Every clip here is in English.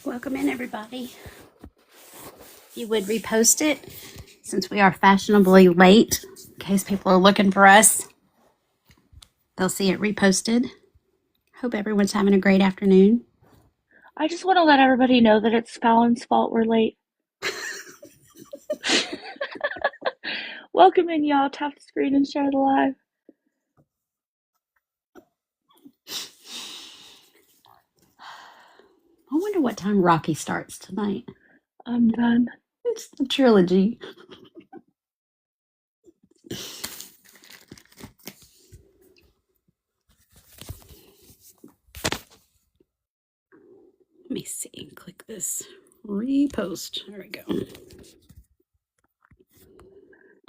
Welcome in, everybody. If you would repost it, since we are fashionably late, in case people are looking for us, they'll see it reposted. Hope everyone's having a great afternoon. I just want to let everybody know that it's Fallon's fault we're late. Welcome in, y'all. Tap the screen and share the live. I wonder what time Rocky starts tonight. I'm done. It's the trilogy. Let me see. Click this. Repost. There we go.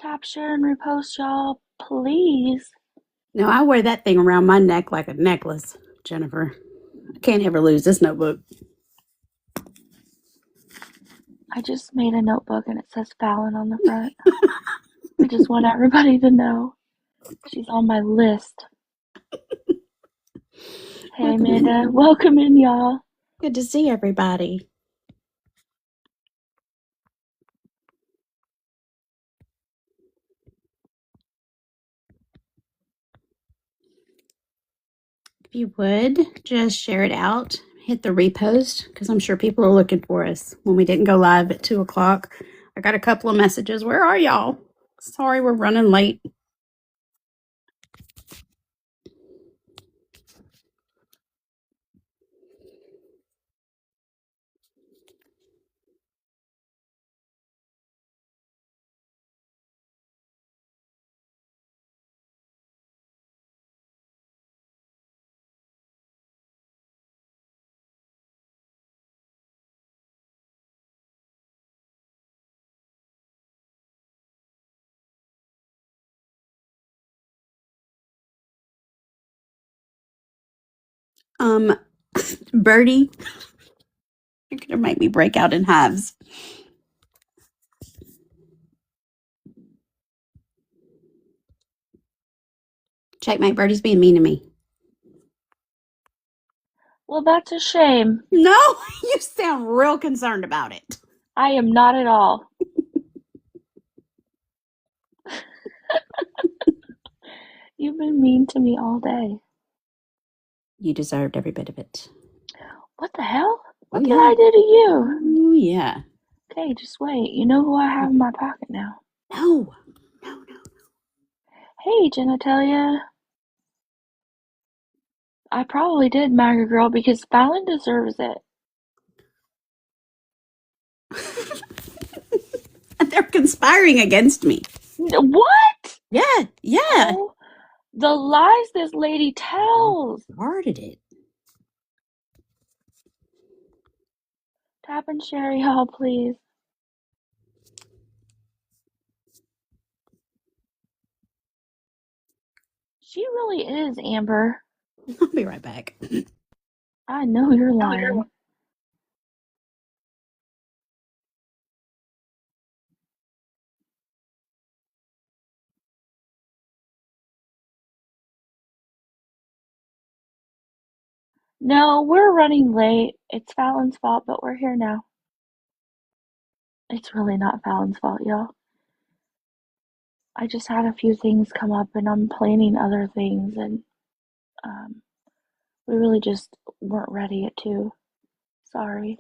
Tap, share, and repost, y'all. Please. Now, I wear that thing around my neck like a necklace, Jennifer. I can't ever lose this notebook. I just made a notebook and it says Fallon on the front. I just want everybody to know. She's on my list. Hey, Amanda. Welcome in, y'all. Good to see everybody. If you would, just share it out. Hit the repost, because I'm sure people are looking for us when we didn't go live at 2 o'clock. I got a couple of messages. Where are y'all? Sorry, we're running late. Birdie, you're gonna make me break out in hives. Checkmate, Birdie's being mean to me. Well, that's a shame. No, you sound real concerned about it. I am not at all. You've been mean to me all day. You deserved every bit of it. What the hell? What Oh, did yeah. I do to you? Oh, yeah. Okay, just wait. You know who I have in my pocket now. No. Hey, genitalia. I probably did, MAGA girl, because Fallon deserves it. They're conspiring against me. What? Yeah. Oh, the lies this lady tells. Started it. Tap and share, y'all, please. She really is, Amber. I'll be right back. I know you're lying. No, we're running late. It's Fallon's fault, but we're here now. It's really not Fallon's fault, y'all. I just had a few things come up and I'm planning other things and um, we really just weren't ready at 2. Sorry.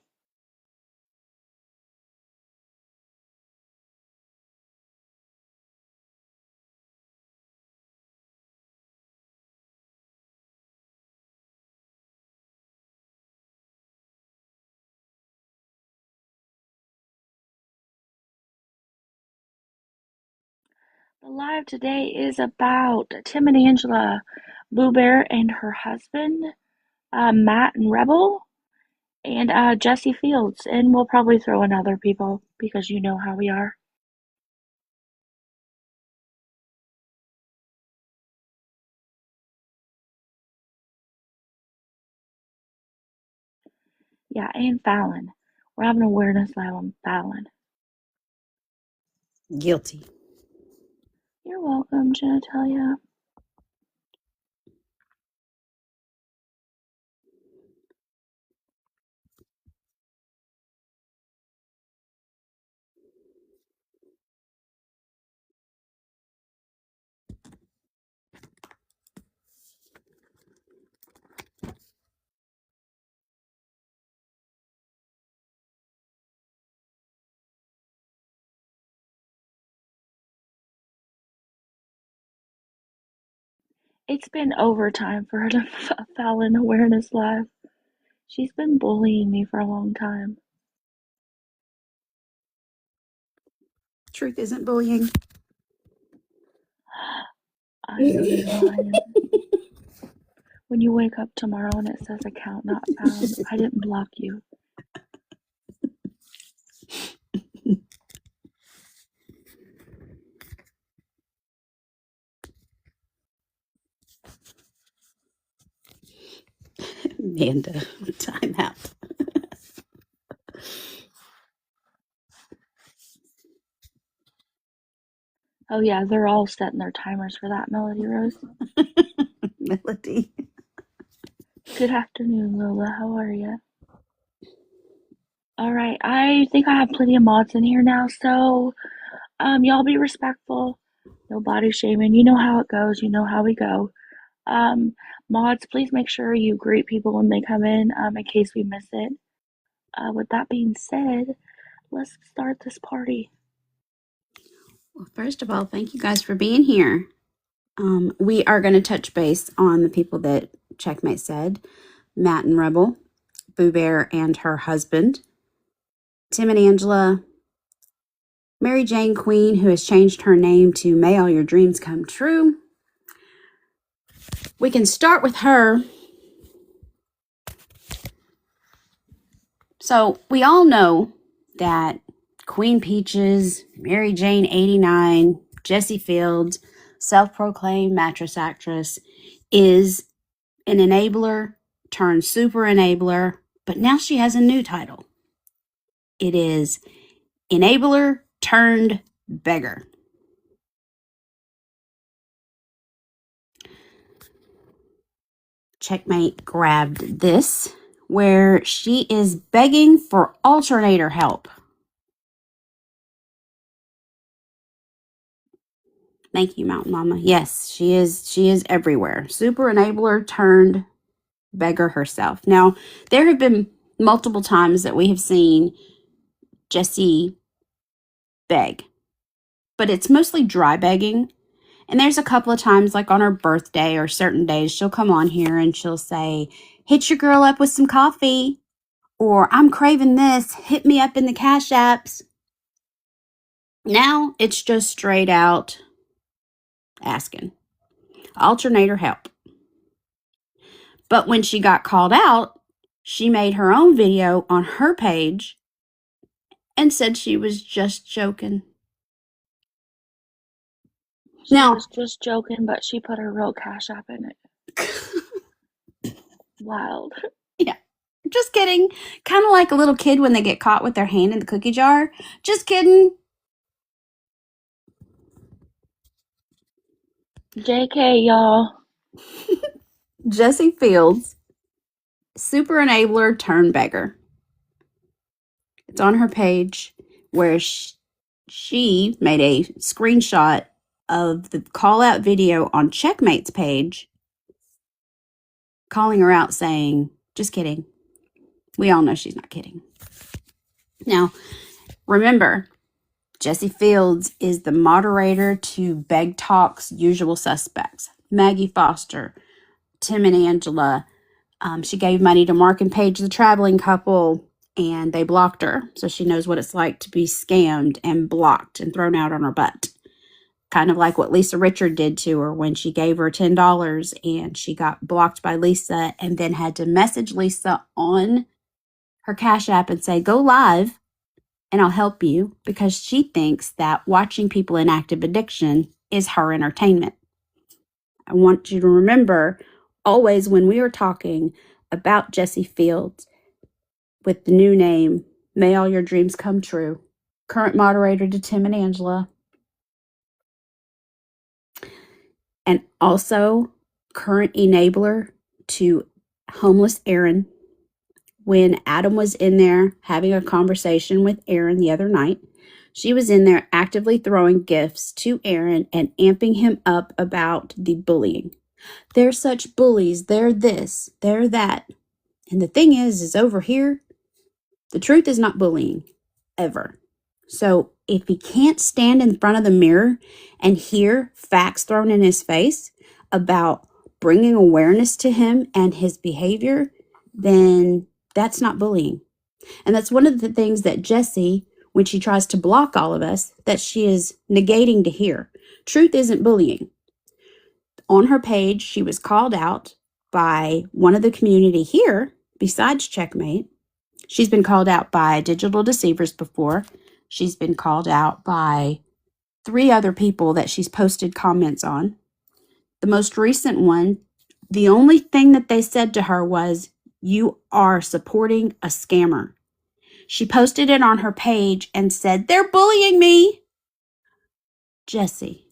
The live today is about Tim and Angela, Boo Bear and her husband, Matt and Rebel, and Jesse Fields. And we'll probably throw in other people because you know how we are. Yeah, and Fallon. We're having an awareness live on Fallon. Guilty. You're welcome, genitalia. It's been overtime for her to Fallon Awareness Live. She's been bullying me for a long time. Truth isn't bullying. I know you're lying. When you wake up tomorrow and it says account not found, I didn't block you. Amanda, time out. Oh yeah, they're all setting their timers for that, Melody Rose. Melody. Good afternoon, Lola. How are you? All right, I think I have plenty of mods in here now, so y'all be respectful. No body shaming. You know how it goes. You know how we go. Mods, please make sure you greet people when they come in case we miss it. With that being said, let's start this party. Well, first of all, thank you guys for being here. We are going to touch base on the people that Checkmate said. Matt and Rebel, Boo Bear and her husband, Tim and Angela, Mary Jane Queen, who has changed her name to May All Your Dreams Come True. We can start with her. So we all know that Queen Peaches, Mary Jane 89, Jessie Fields, self-proclaimed mattress actress, is an enabler turned super enabler, but now she has a new title. It is enabler turned beggar. Checkmate grabbed this, where she is begging for alternator help. Thank you, Mountain Mama. Yes, she is everywhere. Super enabler turned beggar herself. Now, there have been multiple times that we have seen Jessie beg, but it's mostly dry begging. And there's a couple of times, like on her birthday or certain days, she'll come on here and she'll say, hit your girl up with some coffee, or I'm craving this, hit me up in the cash apps. Now it's just straight out asking alternator help. But when she got called out, she made her own video on her page and said she was just joking. She Now, was just joking, but she put her real Cash App in it. Wild. yeah, just kidding. Kind of like a little kid when they get caught with their hand in the cookie jar. Just kidding. JK, y'all. Jessie Fields, super enabler turned beggar. It's on her page where she made a screenshot of the call out video on Checkmate's page, calling her out saying, just kidding. We all know she's not kidding. Now, remember, Jessie Fields is the moderator to Beg Talk's Usual Suspects. Maggie Foster, Tim and Angela. She gave money to Mark and Paige, the traveling couple, and they blocked her. So she knows what it's like to be scammed and blocked and thrown out on her butt. Kind of like what Lisa Richard did to her when she gave her $10 and she got blocked by Lisa and then had to message Lisa on her Cash App and say, go live and I'll help you, because she thinks that watching people in active addiction is her entertainment. I want you to remember always when we are talking about Jessie Fields with the new name, May All Your Dreams Come True, current moderator to Tim and Angela, and also current enabler to homeless Aaron. When Adam was in there having a conversation with Aaron the other night, she was in there actively throwing gifts to Aaron and amping him up about the bullying. They're such bullies. They're this, they're that. And the thing is over here, the truth is not bullying, ever. So if he can't stand in front of the mirror and hear facts thrown in his face about bringing awareness to him and his behavior, then that's not bullying. And that's one of the things that Jessie, when she tries to block all of us, that she is negating to hear. Truth isn't bullying. On her page, she was called out by one of the community here, besides Checkmate. She's been called out by Digital Deceivers before. She's been called out by 3 other people that she's posted comments on. The most recent one, the only thing that they said to her was, you are supporting a scammer. She posted it on her page and said, they're bullying me. Jessie,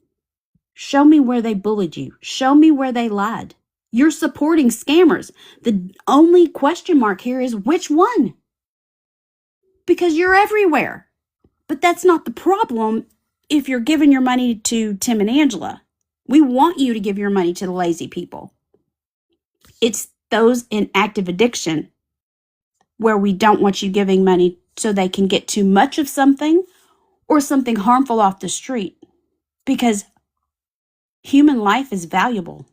show me where they bullied you. Show me where they lied. You're supporting scammers. The only question mark here is which one? Because you're everywhere. But that's not the problem if you're giving your money to Tim and Angela. We want you to give your money to the lazy people. It's those in active addiction where we don't want you giving money so they can get too much of something or something harmful off the street, because human life is valuable.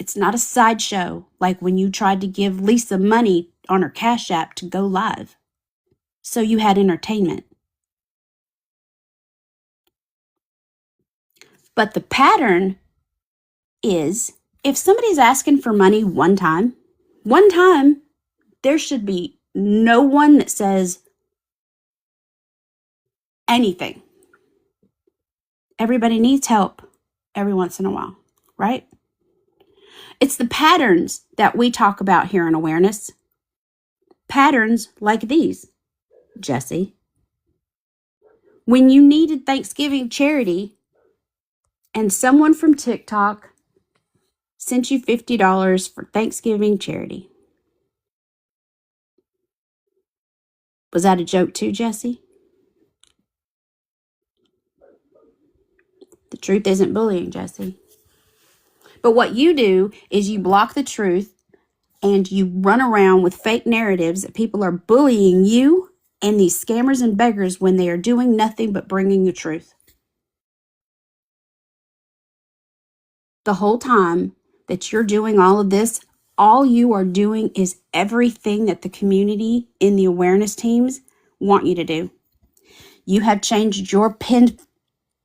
It's not a sideshow like when you tried to give Lisa money on her Cash App to go live so you had entertainment. But the pattern is, if somebody's asking for money one time, there should be no one that says anything. Everybody needs help every once in a while, right? It's the patterns that we talk about here in awareness. Patterns like these, Jessie. When you needed Thanksgiving charity and someone from TikTok sent you $50 for Thanksgiving charity. Was that a joke too, Jessie? The truth isn't bullying, Jessie. But what you do is you block the truth and you run around with fake narratives that people are bullying you and these scammers and beggars when they are doing nothing but bringing you truth. The whole time that you're doing all of this, all you are doing is everything that the community in the awareness teams want you to do. You have changed your pinned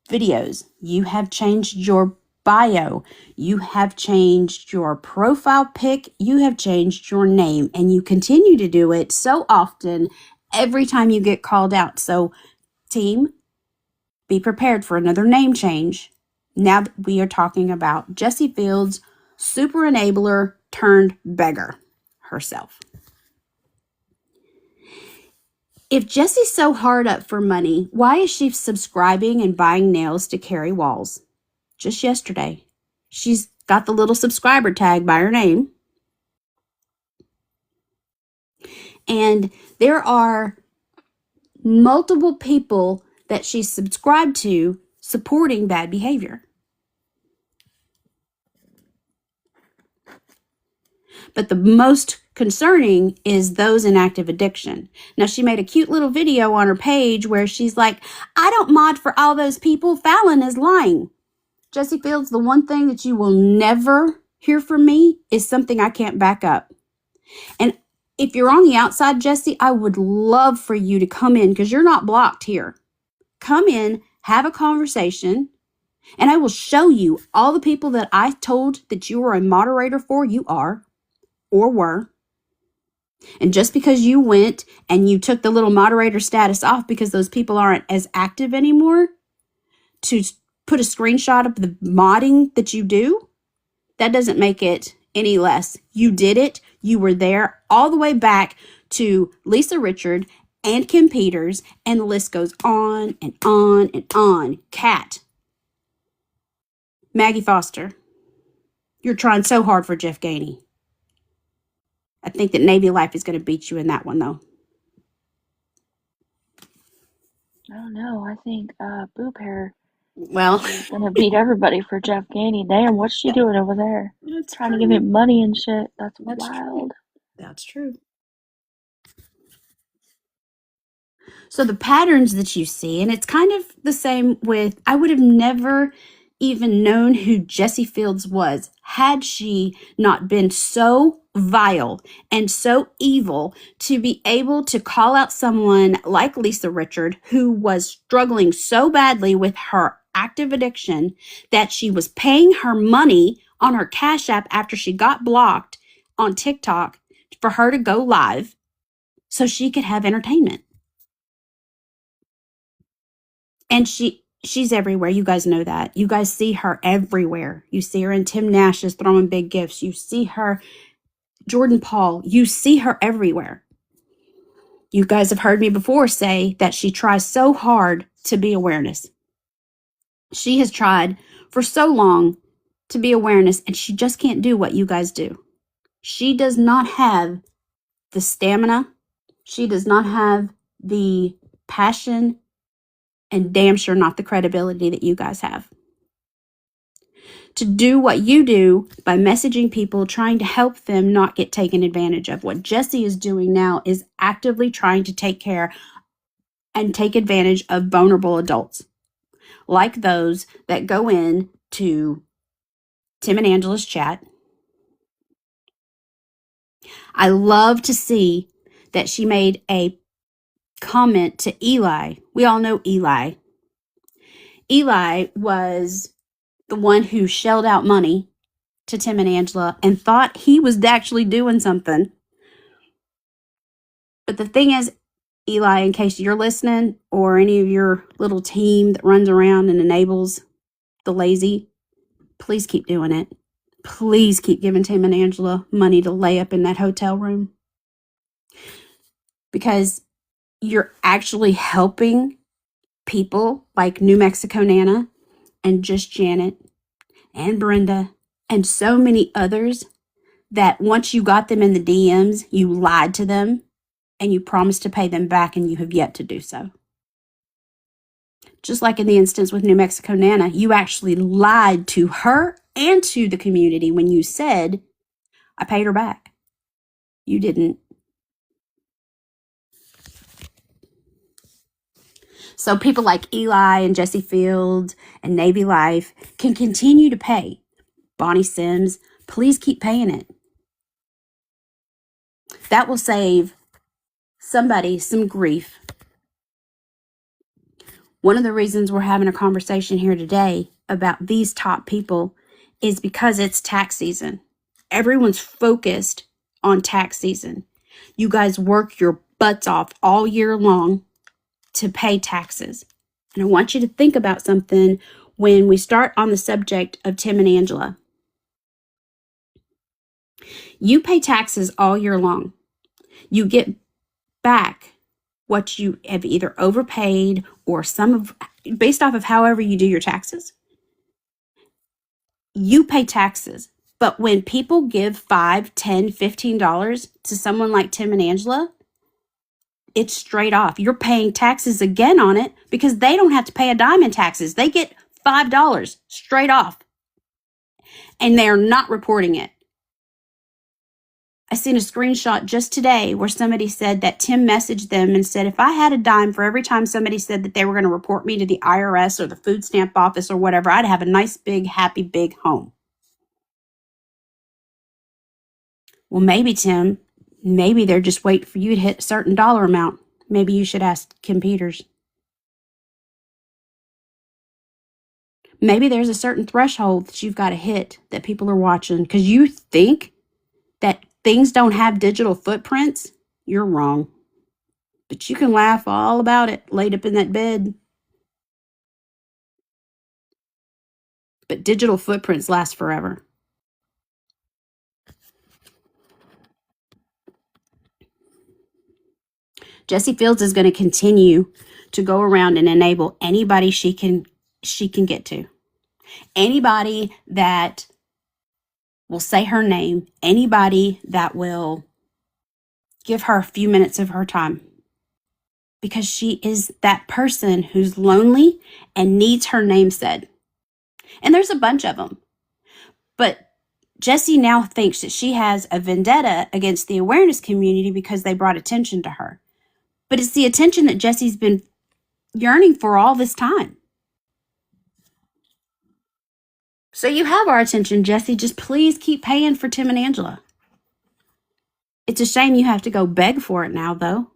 videos. You have changed your bio. You have changed your profile pic. You have changed your name, and you continue to do it so often every time you get called out. So, team, be prepared for another name change. Now that we are talking about Jessie Fields, super enabler turned beggar herself. If Jessie's so hard up for money, why is she subscribing and buying nails to Carrie Walls? Just yesterday, she's got the little subscriber tag by her name. And there are multiple people that she's subscribed to supporting bad behavior. But the most concerning is those in active addiction. Now, she made a cute little video on her page where she's like, I don't mod for all those people. Fallon is lying. Jessie Fields, the one thing that you will never hear from me is something I can't back up. And if you're on the outside, Jessie, I would love for you to come in because you're not blocked here. Come in, have a conversation, and I will show you all the people that I told that you were a moderator for, you are or were. And just because you went and you took the little moderator status off because those people aren't as active anymore, to put a screenshot of the modding that you do, that doesn't make it any less. You did it. You were there all the way back to Lisa Richard and Kim Peters, and the list goes on and on and on. Kat, Maggie Foster, you're trying so hard for Jeff Gainey. I think that Navy Life is going to beat you in that one, though. I don't know. I think Boob Hair Well, is gonna beat everybody for Jeff Gainey. Damn, what's she doing over there? that's Trying to give him money and shit. That's That's wild. That's true. So the patterns that you see, and it's kind of the same with, I would have never even known who Jessie Fields was had she not been so vile and so evil to be able to call out someone like Lisa Richard, who was struggling so badly with her active addiction that she was paying her money on her Cash App after she got blocked on TikTok for her to go live so she could have entertainment. And she's everywhere. You guys know that. You guys see her everywhere. You see her in Tim Nash's throwing big gifts. You see her, Jordan Paul. You see her everywhere. You guys have heard me before say that she tries so hard to be awareness. She has tried for so long to be awareness, and she just can't do what you guys do. She does not have the stamina. She does not have the passion, and damn sure not the credibility that you guys have. To do what you do by messaging people, trying to help them not get taken advantage of. What Jessie is doing now is actively trying to take care and take advantage of vulnerable adults, like those that go in to Tim and Angela's chat. I love to see that she made a comment to Eli. We all know Eli. Eli was the one who shelled out money to Tim and Angela and thought he was actually doing something. But the thing is, Eli, in case you're listening, or any of your little team that runs around and enables the lazy, please keep doing it. Please keep giving Tim and Angela money to lay up in that hotel room. Because you're actually helping people like New Mexico Nana and Just Janet and Brenda and so many others that once you got them in the DMs, you lied to them and you promised to pay them back, and you have yet to do so. Just like in the instance with New Mexico Nana, you actually lied to her and to the community when you said, I paid her back. You didn't. So people like Eli and Jessie Fields and Navy Life can continue to pay. Bonnie Sims, please keep paying it. That will save somebody some grief. One of the reasons we're having a conversation here today about these top people is because it's tax season. Everyone's focused on tax season. You guys work your butts off all year long to pay taxes. And I want you to think about something when we start on the subject of Tim and Angela. You pay taxes all year long. You get back what you have either overpaid or based off of however you do your taxes. You pay taxes. But when people give $5, $10, $15 to someone like Tim and Angela, it's straight off. You're paying taxes again on it because they don't have to pay a dime in taxes. They get $5 straight off. And they're not reporting it. I seen a screenshot just today where somebody said that Tim messaged them and said, if I had a dime for every time somebody said that they were going to report me to the IRS or the food stamp office or whatever, I'd have a nice, big, happy, big home. Well, maybe, Tim, maybe they're just waiting for you to hit a certain dollar amount. Maybe you should ask Kim Peters. Maybe there's a certain threshold that you've got to hit that people are watching because you think that things don't have digital footprints. You're wrong. But you can laugh all about it laid up in that bed. But digital footprints last forever. Jessie Fields is going to continue to go around and enable anybody she can get to. Anybody that will say her name, anybody that will give her a few minutes of her time. Because she is that person who's lonely and needs her name said. And there's a bunch of them. But Jessie now thinks that she has a vendetta against the awareness community because they brought attention to her. But it's the attention that Jessie's been yearning for all this time. So you have our attention, Jessie. Just please keep paying for Tim and Angela. It's a shame you have to go beg for it now, though.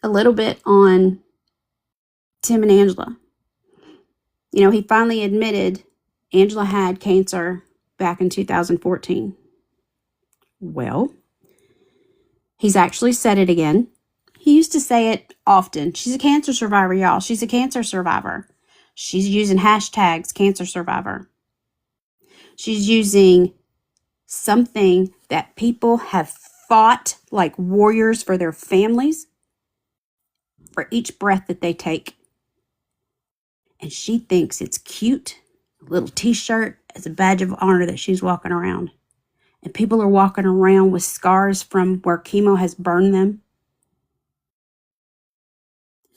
A little bit on Tim and Angela. You know, he finally admitted Angela had cancer back in 2014. Well, he's actually said it again. He used to say it often. She's a cancer survivor, y'all. She's a cancer survivor. She's using hashtags cancer survivor. She's using something that people have fought like warriors for their families for each breath that they take. And she thinks it's cute, a little t-shirt as a badge of honor that she's walking around. And people are walking around with scars from where chemo has burned them,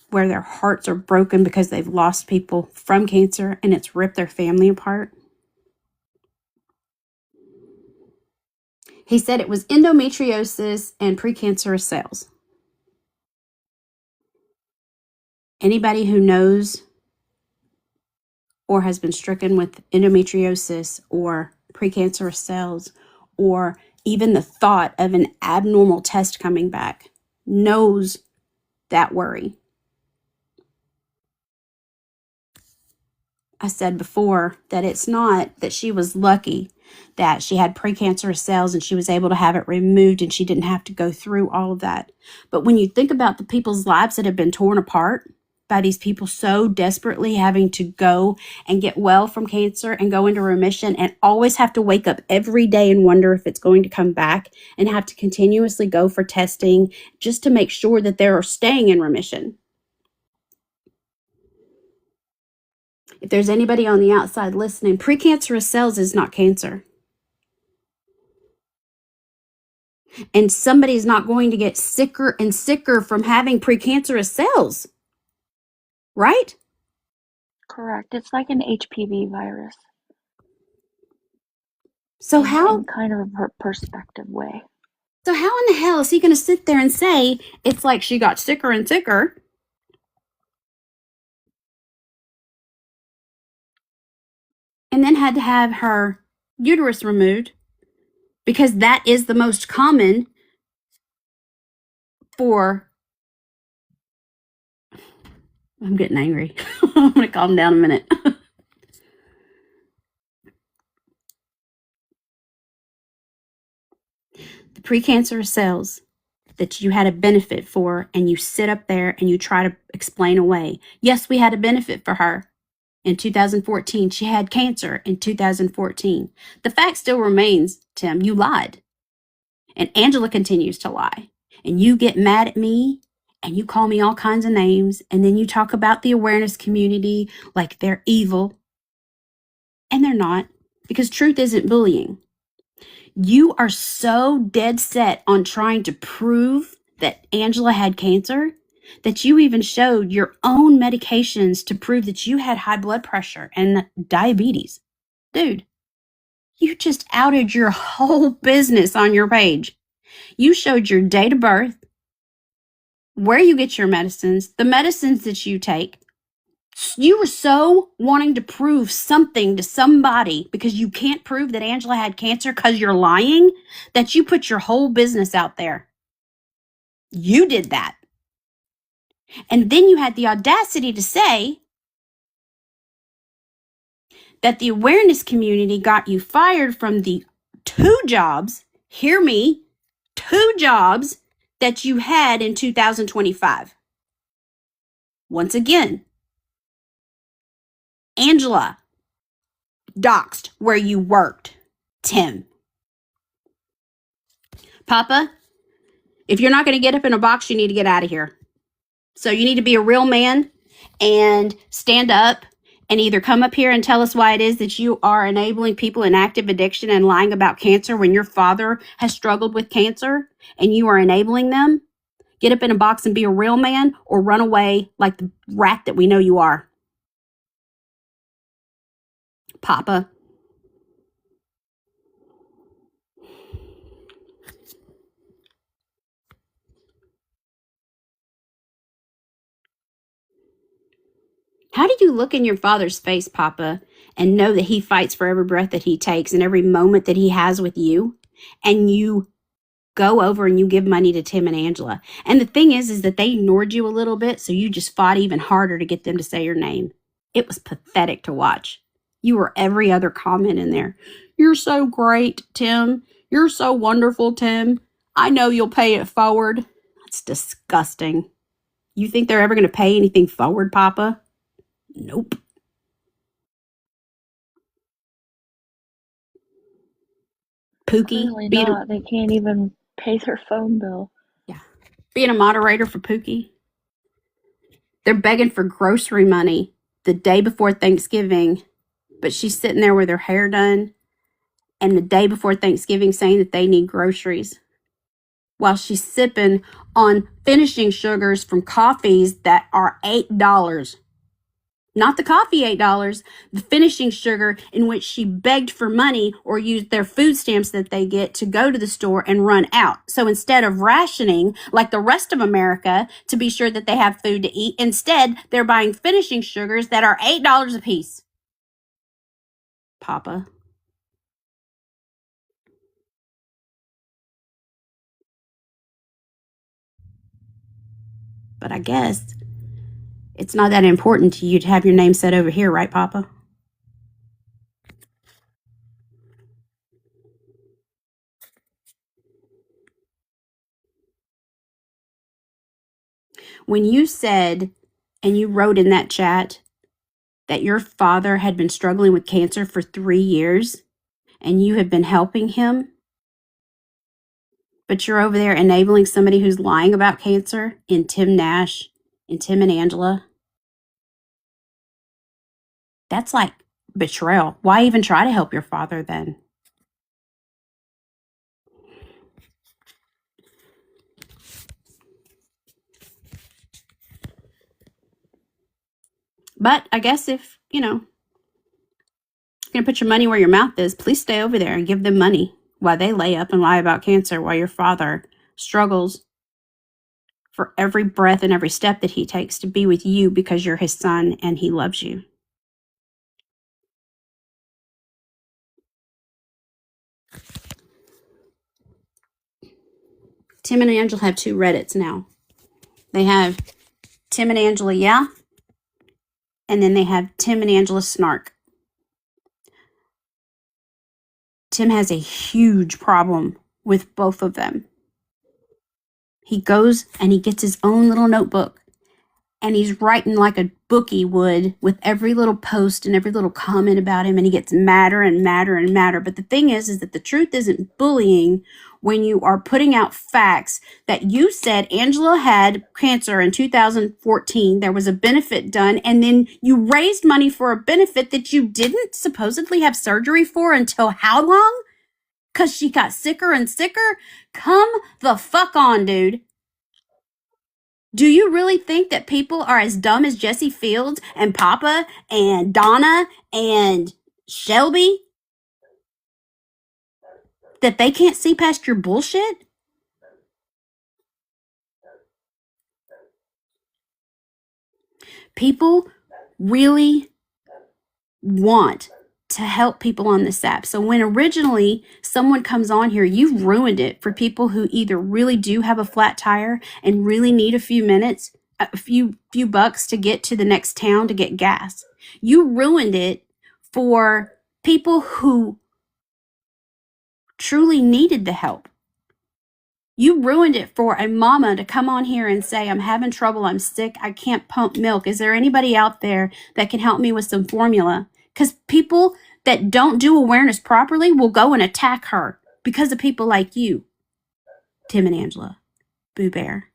where their hearts are broken because they've lost people from cancer and it's ripped their family apart. He said it was endometriosis and precancerous cells. Anybody who knows or has been stricken with endometriosis or precancerous cells, or even the thought of an abnormal test coming back, knows that worry. I said before that it's not that she was lucky that she had precancerous cells and she was able to have it removed and she didn't have to go through all of that. But when you think about the people's lives that have been torn apart by these people so desperately having to go and get well from cancer and go into remission and always have to wake up every day and wonder if it's going to come back and have to continuously go for testing just to make sure that they're staying in remission. If there's anybody on the outside listening, precancerous cells is not cancer. And somebody's not going to get sicker and sicker from having precancerous cells. Right? Correct. It's like an HPV virus. So in kind of a perspective way. So how in the hell is he going to sit there and say it's like she got sicker and sicker? And then had to have her uterus removed because that is the most common for... I'm getting angry. I'm going to calm down a minute. the precancerous cells that you had a benefit for, and you sit up there and you try to explain away. Yes, we had a benefit for her in 2014. She had cancer in 2014. The fact still remains, Tim, you lied. And Angela continues to lie. And you get mad at me and you call me all kinds of names. And then you talk about the awareness community like they're evil. And they're not, because truth isn't bullying. You are so dead set on trying to prove that Angela had cancer that you even showed your own medications to prove that you had high blood pressure and diabetes. Dude, you just outed your whole business on your page. You showed your date of birth, where you get your medicines, the medicines that you take. You were so wanting to prove something to somebody because you can't prove that Angela had cancer because you're lying, that you put your whole business out there. You did that. And then you had the audacity to say that the awareness community got you fired from the 2 jobs, hear me, 2 jobs that you had in 2025. Once again, Angela doxed where you worked, Tim. Papa, if you're not going to get up in a box, you need to get out of here. So you need to be a real man and stand up and either come up here and tell us why it is that you are enabling people in active addiction and lying about cancer when your father has struggled with cancer and you are enabling them. Get up in a box and be a real man, or run away like the rat that we know you are. Papa. How do you look in your father's face, Papa, and know that he fights for every breath that he takes and every moment that he has with you, and you go over and you give money to Tim and Angela? And the thing is that they ignored you a little bit, so you just fought even harder to get them to say your name. It was pathetic to watch. You were every other comment in there. You're so great, Tim. You're so wonderful, Tim. I know you'll pay it forward. That's disgusting. You think they're ever going to pay anything forward, Papa? Nope. Pookie, Clearly not. They can't even pay their phone bill. Yeah. Being a moderator for Pookie. They're begging for grocery money the day before Thanksgiving, but she's sitting there with her hair done and the day before Thanksgiving saying that they need groceries while she's sipping on finishing sugars from coffees that are $8. Not the coffee $8, the finishing sugar in which she begged for money or used their food stamps that they get to go to the store and run out. So instead of rationing like the rest of America to be sure that they have food to eat, instead they're buying finishing sugars that are $8 a piece. Papa. But I guess it's not that important to you to have your name set over here, right, Papa? When you said, and you wrote in that chat, that your father had been struggling with cancer for 3 years and you have been helping him, but you're over there enabling somebody who's lying about cancer in Tim Nash, in Tim and Angela. That's like betrayal. Why even try to help your father then? But I guess if, you're going to put your money where your mouth is, please stay over there and give them money while they lay up and lie about cancer while your father struggles for every breath and every step that he takes to be with you because you're his son and he loves you. Tim and Angela have 2 Reddits now. They have Tim and Angela, yeah, and then they have Tim and Angela Snark. Tim has a huge problem with both of them. He goes and he gets his own little notebook and he's writing like a bookie would with every little post and every little comment about him, and he gets madder and madder and madder. But the thing is that the truth isn't bullying when you are putting out facts that you said Angela had cancer in 2014. There was a benefit done, and then you raised money for a benefit that you didn't supposedly have surgery for until how long? Because she got sicker and sicker? Come the fuck on, dude. Do you really think that people are as dumb as Jesse Fields and Papa and Donna and Shelby? That they can't see past your bullshit? People really want to help people on this app. So when originally someone comes on here, you've ruined it for people who either really do have a flat tire and really need a few minutes, a few bucks to get to the next town to get gas. You ruined it for people who truly needed the help. You ruined it for a mama to come on here and say, I'm having trouble, I'm sick, I can't pump milk. Is there anybody out there that can help me with some formula? Because people that don't do awareness properly will go and attack her because of people like you, Tim and Angela, Boo Bear,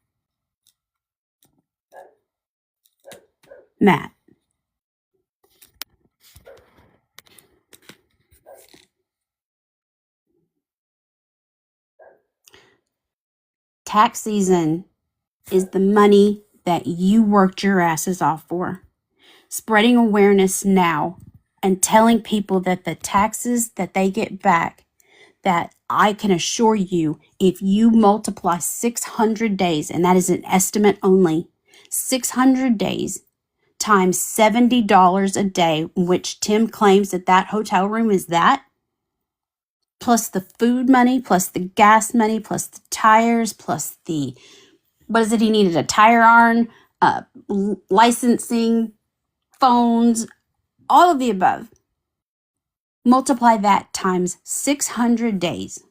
Matt. Tax season is the money that you worked your asses off for. Spreading awareness now and telling people that the taxes that they get back, that I can assure you, if you multiply 600 days, and that is an estimate only, 600 days times $70 a day, which Tim claims that that hotel room is that, plus the food money, plus the gas money, plus the tires, plus the, what is it he needed, a tire iron, licensing, phones, all of the above. Multiply that times 600 days.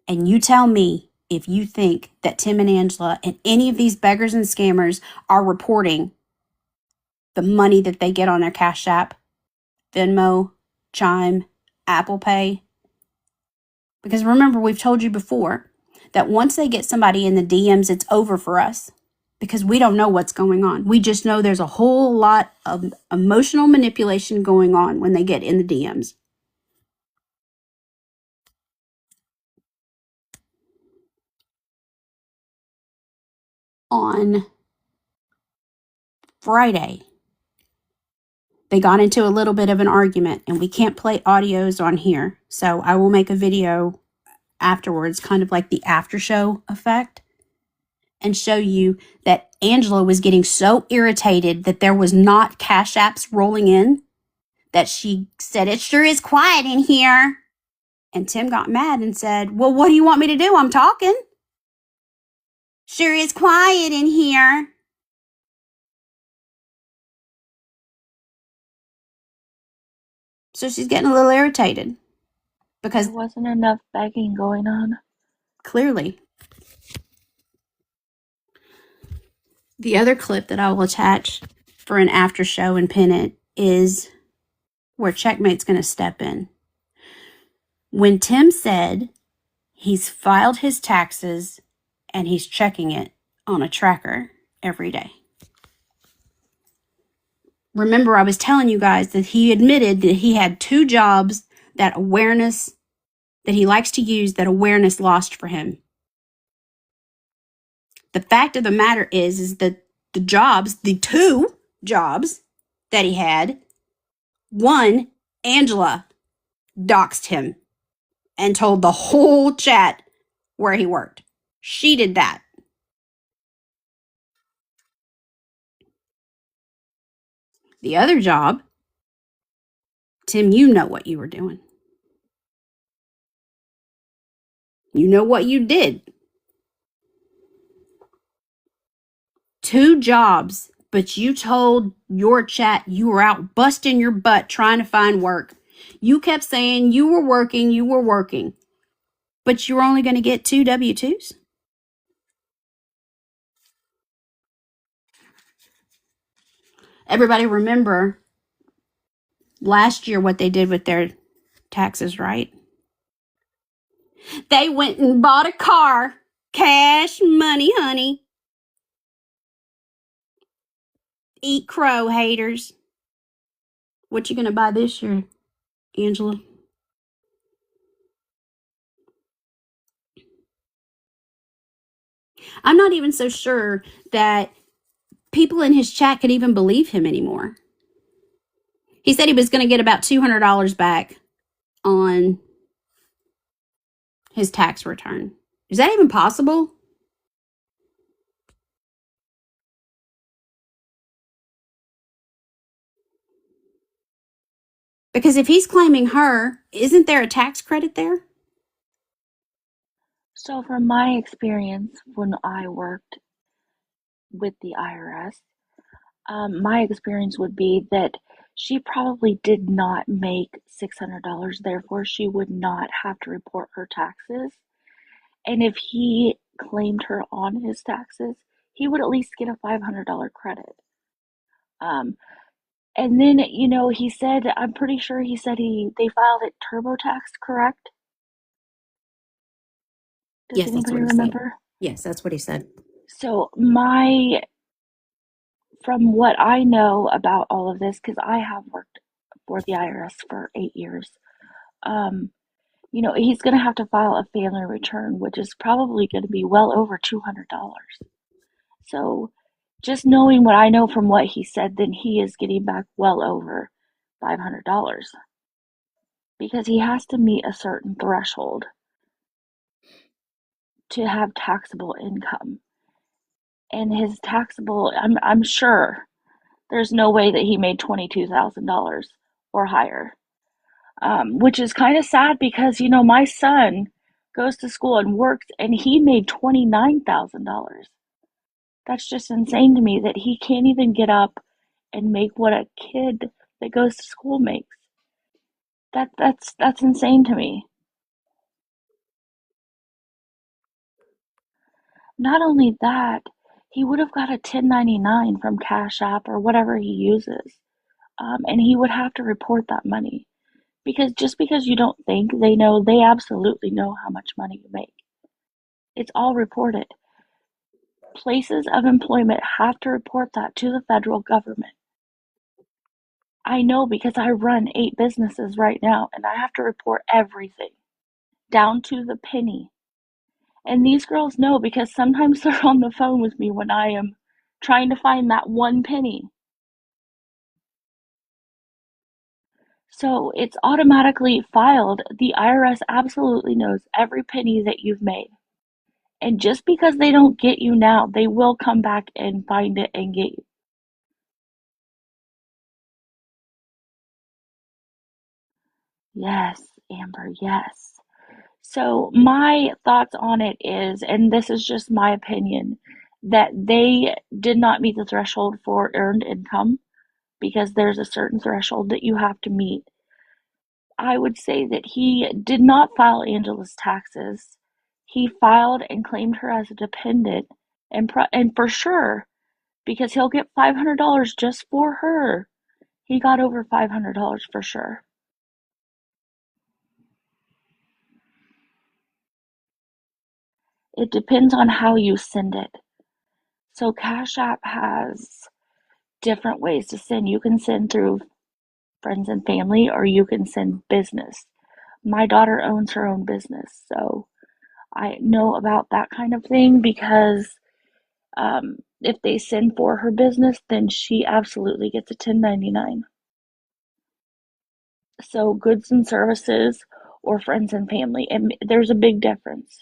And you tell me if you think that Tim and Angela and any of these beggars and scammers are reporting the money that they get on their Cash App, Venmo, Chime, Apple Pay. Because remember, we've told you before that once they get somebody in the DMs, it's over for us. Because we don't know what's going on. We just know there's a whole lot of emotional manipulation going on when they get in the DMs. On Friday, they got into a little bit of an argument, and we can't play audios on here. So I will make a video afterwards, kind of like the after show effect, and show you that Angela was getting so irritated that there was not Cash Apps rolling in that she said, it sure is quiet in here. And Tim got mad and said, well, what do you want me to do? I'm talking. Sure is quiet in here. So she's getting a little irritated because There wasn't enough begging going on. clearly. The other clip that I will attach for an after show and pin it is where Checkmate's going to step in. When Tim said he's filed his taxes and he's checking it on a tracker every day. Remember, I was telling you guys that he admitted that he had 2 jobs that awareness, that he likes to use, that awareness lost for him. The fact of the matter is that the 2 jobs that he had, one, Angela doxed him and told the whole chat where he worked. She did that. The other job, Tim, you know what you were doing. You know what you did. 2 jobs, but you told your chat you were out busting your butt trying to find work. You kept saying you were working, but you were only going to get 2 W-2s? Everybody remember last year what they did with their taxes, right? They went and bought a car. Cash money, honey. Eat crow, haters. What you going to buy this year, Angela? I'm not even so sure that people in his chat could even believe him anymore. He said he was going to get about $200 back on his tax return. Is that even possible? Because if he's claiming her, isn't there a tax credit there? So, from my experience when I worked with the IRS, my experience would be that she probably did not make $600, therefore, she would not have to report her taxes. And if he claimed her on his taxes, he would at least get a $500 credit. And then, he said, I'm pretty sure he said they filed it TurboTax, correct? Does Yes, that's anybody what he said. remember? Yes, that's what he said. So from what I know about all of this, because I have worked for the IRS for 8 years, he's going to have to file a family return, which is probably going to be well over $200. So just knowing what I know from what he said, then he is getting back well over $500 because he has to meet a certain threshold to have taxable income. And his taxable, I'm sure there's no way that he made $22,000 or higher, which is kind of sad because, my son goes to school and works and he made $29,000. That's just insane to me that he can't even get up and make what a kid that goes to school makes. That's insane to me. Not only that, he would have got a 1099 from Cash App or whatever he uses, and he would have to report that money because just because you don't think they know, they absolutely know how much money you make. It's all reported. Places of employment have to report that to the federal government. I know because I run 8 businesses right now and I have to report everything down to the penny. And these girls know because sometimes they're on the phone with me when I am trying to find that one penny. So it's automatically filed. The IRS absolutely knows every penny that you've made. And just because they don't get you now, they will come back and find it and get you. Yes, Amber, yes. So my thoughts on it is, and this is just my opinion, that they did not meet the threshold for earned income because there's a certain threshold that you have to meet. I would say that he did not file Angela's taxes. He filed and claimed her as a dependent, and for sure, because he'll get $500 just for her. He got over $500 for sure. It depends on how you send it. So Cash App has different ways to send. You can send through friends and family, or you can send business. My daughter owns her own business, so I know about that kind of thing because if they send for her business, then she absolutely gets a 1099. So goods and services or friends and family, and there's a big difference.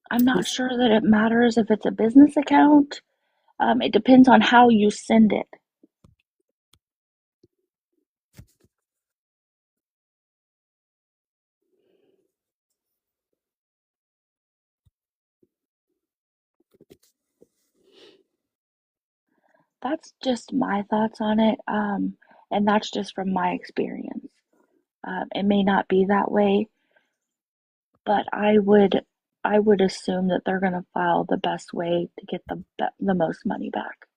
I'm not He's sure that it matters if it's a business account. It depends on how you send it. That's just my thoughts on it, and that's just from my experience. It may not be that way, but I would assume that they're going to file the best way to get the most money back,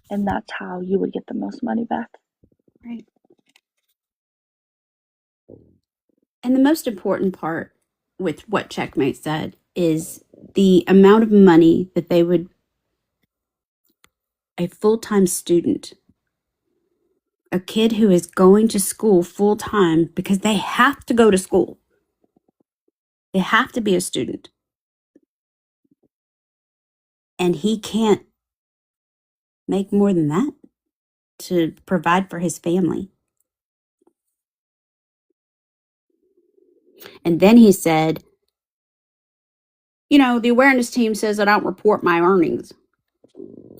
and that's how you would get the most money back. Right. And the most important part with what Checkmate said is the amount of money that they would, a full time student, a kid who is going to school full time because they have to go to school, they have to be a student, and he can't make more than that to provide for his family. And then he said, the awareness team says I don't report my earnings.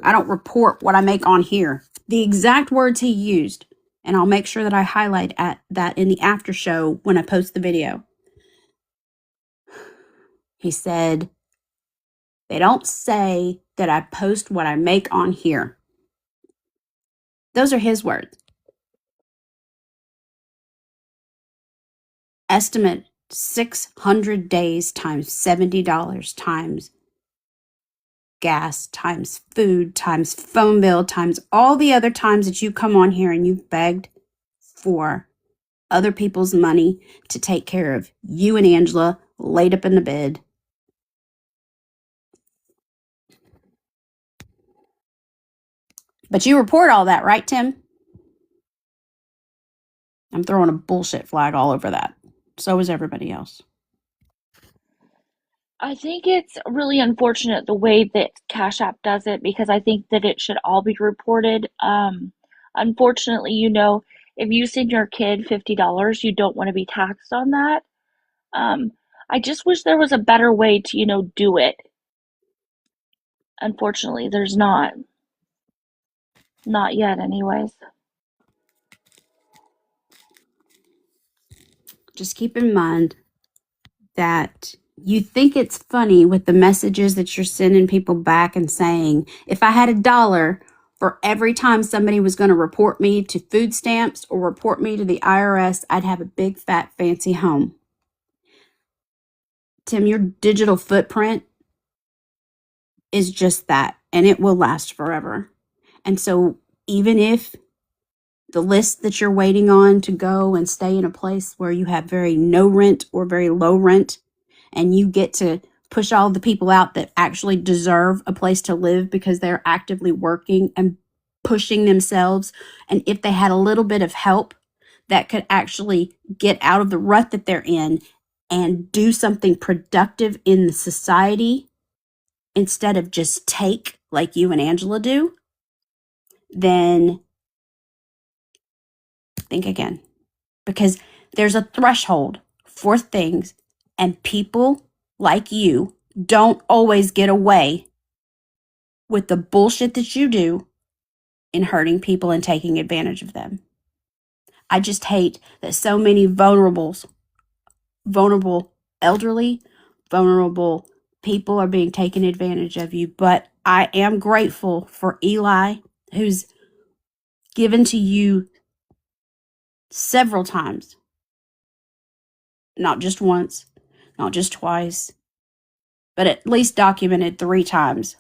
I don't report what I make on here. The exact words he used. And I'll make sure that I highlight that in the after show when I post the video. He said, they don't say that I post what I make on here. Those are his words. Estimate 600 days times $70 times gas times food times phone bill times all the other times that you come on here and you've begged for other people's money to take care of you and Angela laid up in the bed. But you report all that, right, Tim? I'm throwing a bullshit flag all over that. So is everybody else. I think it's really unfortunate the way that Cash App does it because I think that it should all be reported. Unfortunately, if you send your kid $50, you don't want to be taxed on that. I just wish there was a better way to, do it. Unfortunately, there's not. Not yet, anyways. Just keep in mind that you think it's funny with the messages that you're sending people back and saying, if I had $1 for every time somebody was going to report me to food stamps or report me to the IRS, I'd have a big, fat, fancy home. Tim, your digital footprint is just that, and it will last forever. And so even if the list that you're waiting on to go and stay in a place where you have very no rent or very low rent, and you get to push all the people out that actually deserve a place to live because they're actively working and pushing themselves. And if they had a little bit of help that could actually get out of the rut that they're in and do something productive in the society instead of just take like you and Angela do, then think again. Because there's a threshold for things, and people like you don't always get away with the bullshit that you do in hurting people and taking advantage of them. I just hate that so many vulnerable elderly, vulnerable people are being taken advantage of you. But I am grateful for Eli, who's given to you several times, not just once, not just twice, but at least documented 3 times.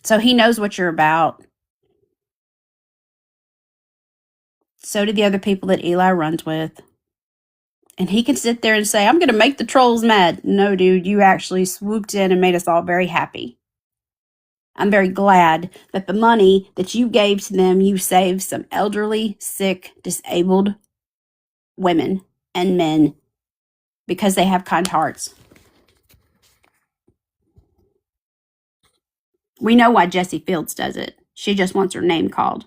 So he knows what you're about. So do the other people that Eli runs with. And he can sit there and say, I'm going to make the trolls mad. No, dude, you actually swooped in and made us all very happy. I'm very glad that the money that you gave to them, you saved some elderly, sick, disabled women and men because they have kind hearts. We know why Jessie Fields does it. She just wants her name called.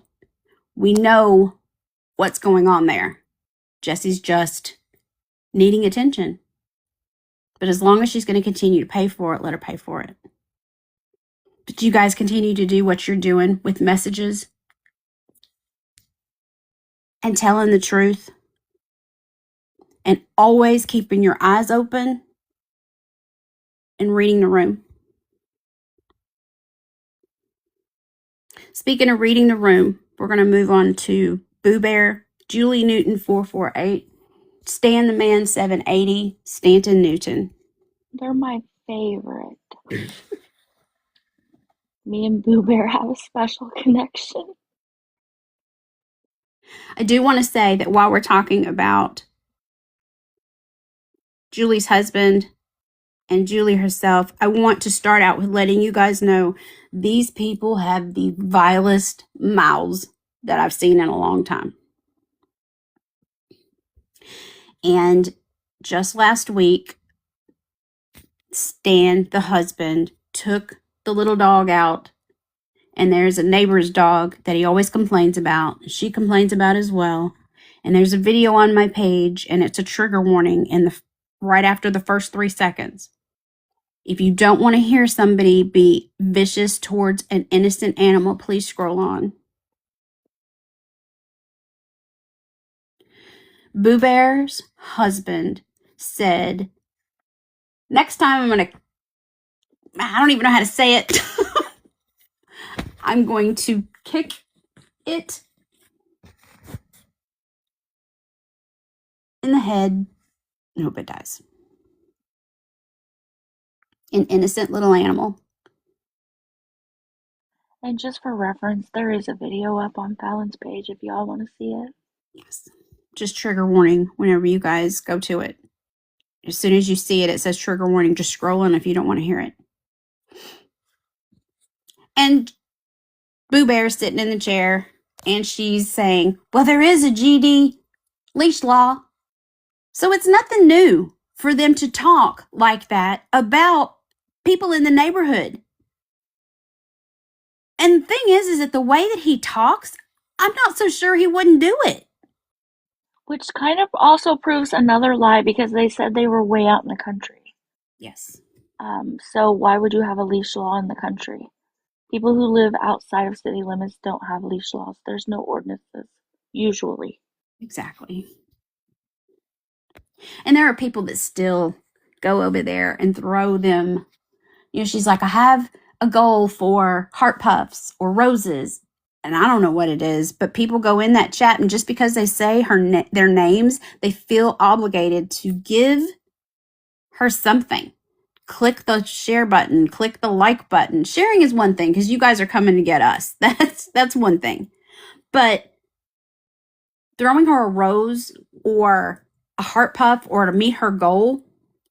We know what's going on there. Jessie's just needing attention. But as long as she's going to continue to pay for it, let her pay for it. But you guys continue to do what you're doing with messages and telling the truth and always keeping your eyes open and reading the room. Speaking of reading the room, we're going to move on to Boo Bear, Julie Newton 448, Stan the Man 780, Stanton Newton. They're my favorite. Me and Boo Bear have a special connection. I do want to say that while we're talking about Julie's husband and Julie herself, I want to start out with letting you guys know these people have the vilest mouths that I've seen in a long time. And just last week, Stan, the husband, took the little dog out, and there's a neighbor's dog that he always complains about. She complains about as well. And there's a video on my page, and it's a trigger warning right after the first 3 seconds. If you don't want to hear somebody be vicious towards an innocent animal, please scroll on. Boo Bear's husband said, next time I don't even know how to say it. I'm going to kick it in the head. I hope it dies. An innocent little animal. And just for reference, there is a video up on Fallon's page if y'all want to see it. Yes. Just trigger warning whenever you guys go to it. As soon as you see it, it says trigger warning. Just scroll in if you don't want to hear it. And Boo Bear's sitting in the chair, and she's saying, well, there is a GD leash law. So it's nothing new for them to talk like that about people in the neighborhood. And the thing is that the way that he talks, I'm not so sure he wouldn't do it. Which kind of also proves another lie because they said they were way out in the country. Yes. So why would you have a leash law in the country? People who live outside of city limits don't have leash laws. There's no ordinances, usually. Exactly. And there are people that still go over there and throw them. You know, she's like, I have a goal for heart puffs or roses. And I don't know what it is, but people go in that chat, and just because they say their names, they feel obligated to give her something. Click the share button, click the like button. Sharing is one thing because you guys are coming to get us. That's one thing. But throwing her a rose or a heart puff or to meet her goal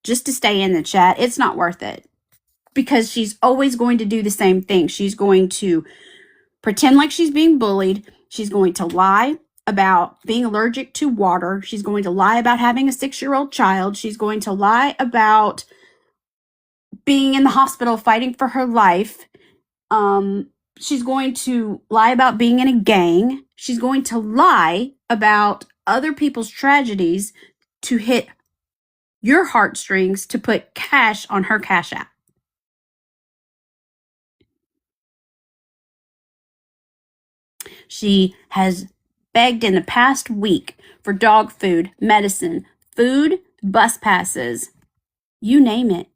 just to stay in the chat, it's not worth it. Because she's always going to do the same thing. She's going to pretend like she's being bullied. She's going to lie about being allergic to water. She's going to lie about having a 6-year-old child. She's going to lie about being in the hospital fighting for her life. She's going to lie about being in a gang. She's going to lie about other people's tragedies to hit your heartstrings to put cash on her Cash App. She has begged in the past week for dog food, medicine, food, bus passes, you name it.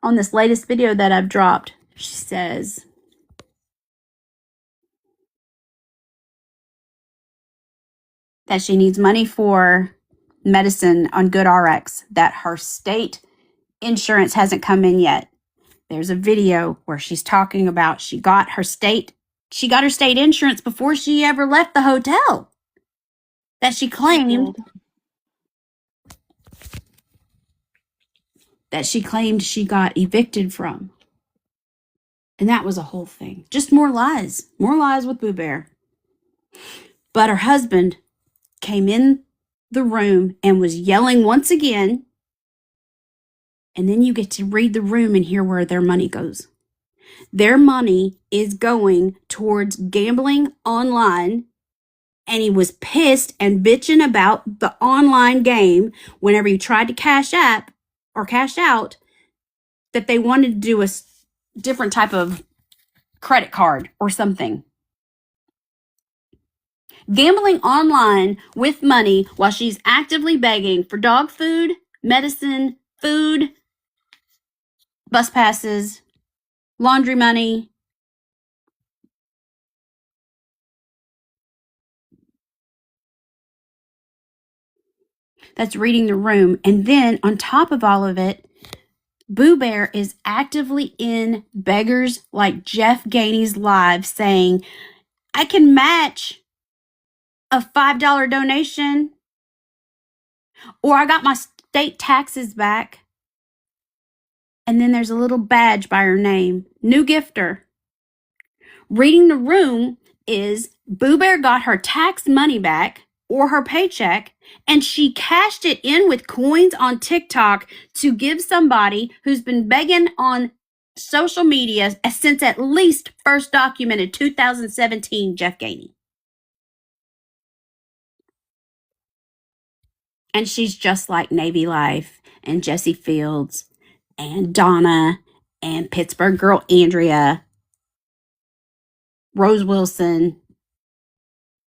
On this latest video that I've dropped, she says, that she needs money for medicine on GoodRx, that her state insurance hasn't come in yet. There's a video where she's talking about she got her state insurance before she ever left the hotel that she claimed she got evicted from. And that was a whole thing. Just more lies with Boo Bear. But her husband came in the room and was yelling once again. And then you get to read the room and hear where their money goes. Their money is going towards gambling online. And he was pissed and bitching about the online game whenever he tried to cash out, that they wanted to do a different type of credit card or something. Gambling online with money while she's actively begging for dog food, medicine, food, bus passes, laundry money. That's reading the room. And then on top of all of it, Boo Bear is actively in Beggars Like Jeff Gainey's live saying, I can match a $5 donation, or I got my state taxes back. And then there's a little badge by her name, new gifter. Reading the room is Boo Bear got her tax money back or her paycheck, and she cashed it in with coins on TikTok to give somebody who's been begging on social media since at least first documented 2017, Jeff Gainey. And she's just like Navy Life and Jesse Fields and Donna and Pittsburgh girl Andrea, Rose Wilson,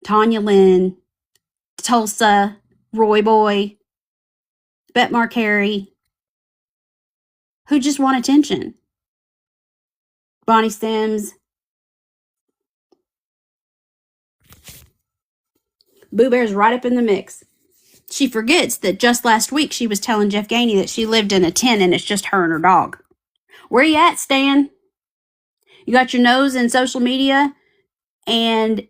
Tanya Lynn, Tulsa, Roy Boy, Bet Marcari, who just want attention. Bonnie Sims. Boo Bear's right up in the mix. She forgets that just last week she was telling Jeff Gainey that she lived in a tent and it's just her and her dog. Where you at, Stan? You got your nose in social media and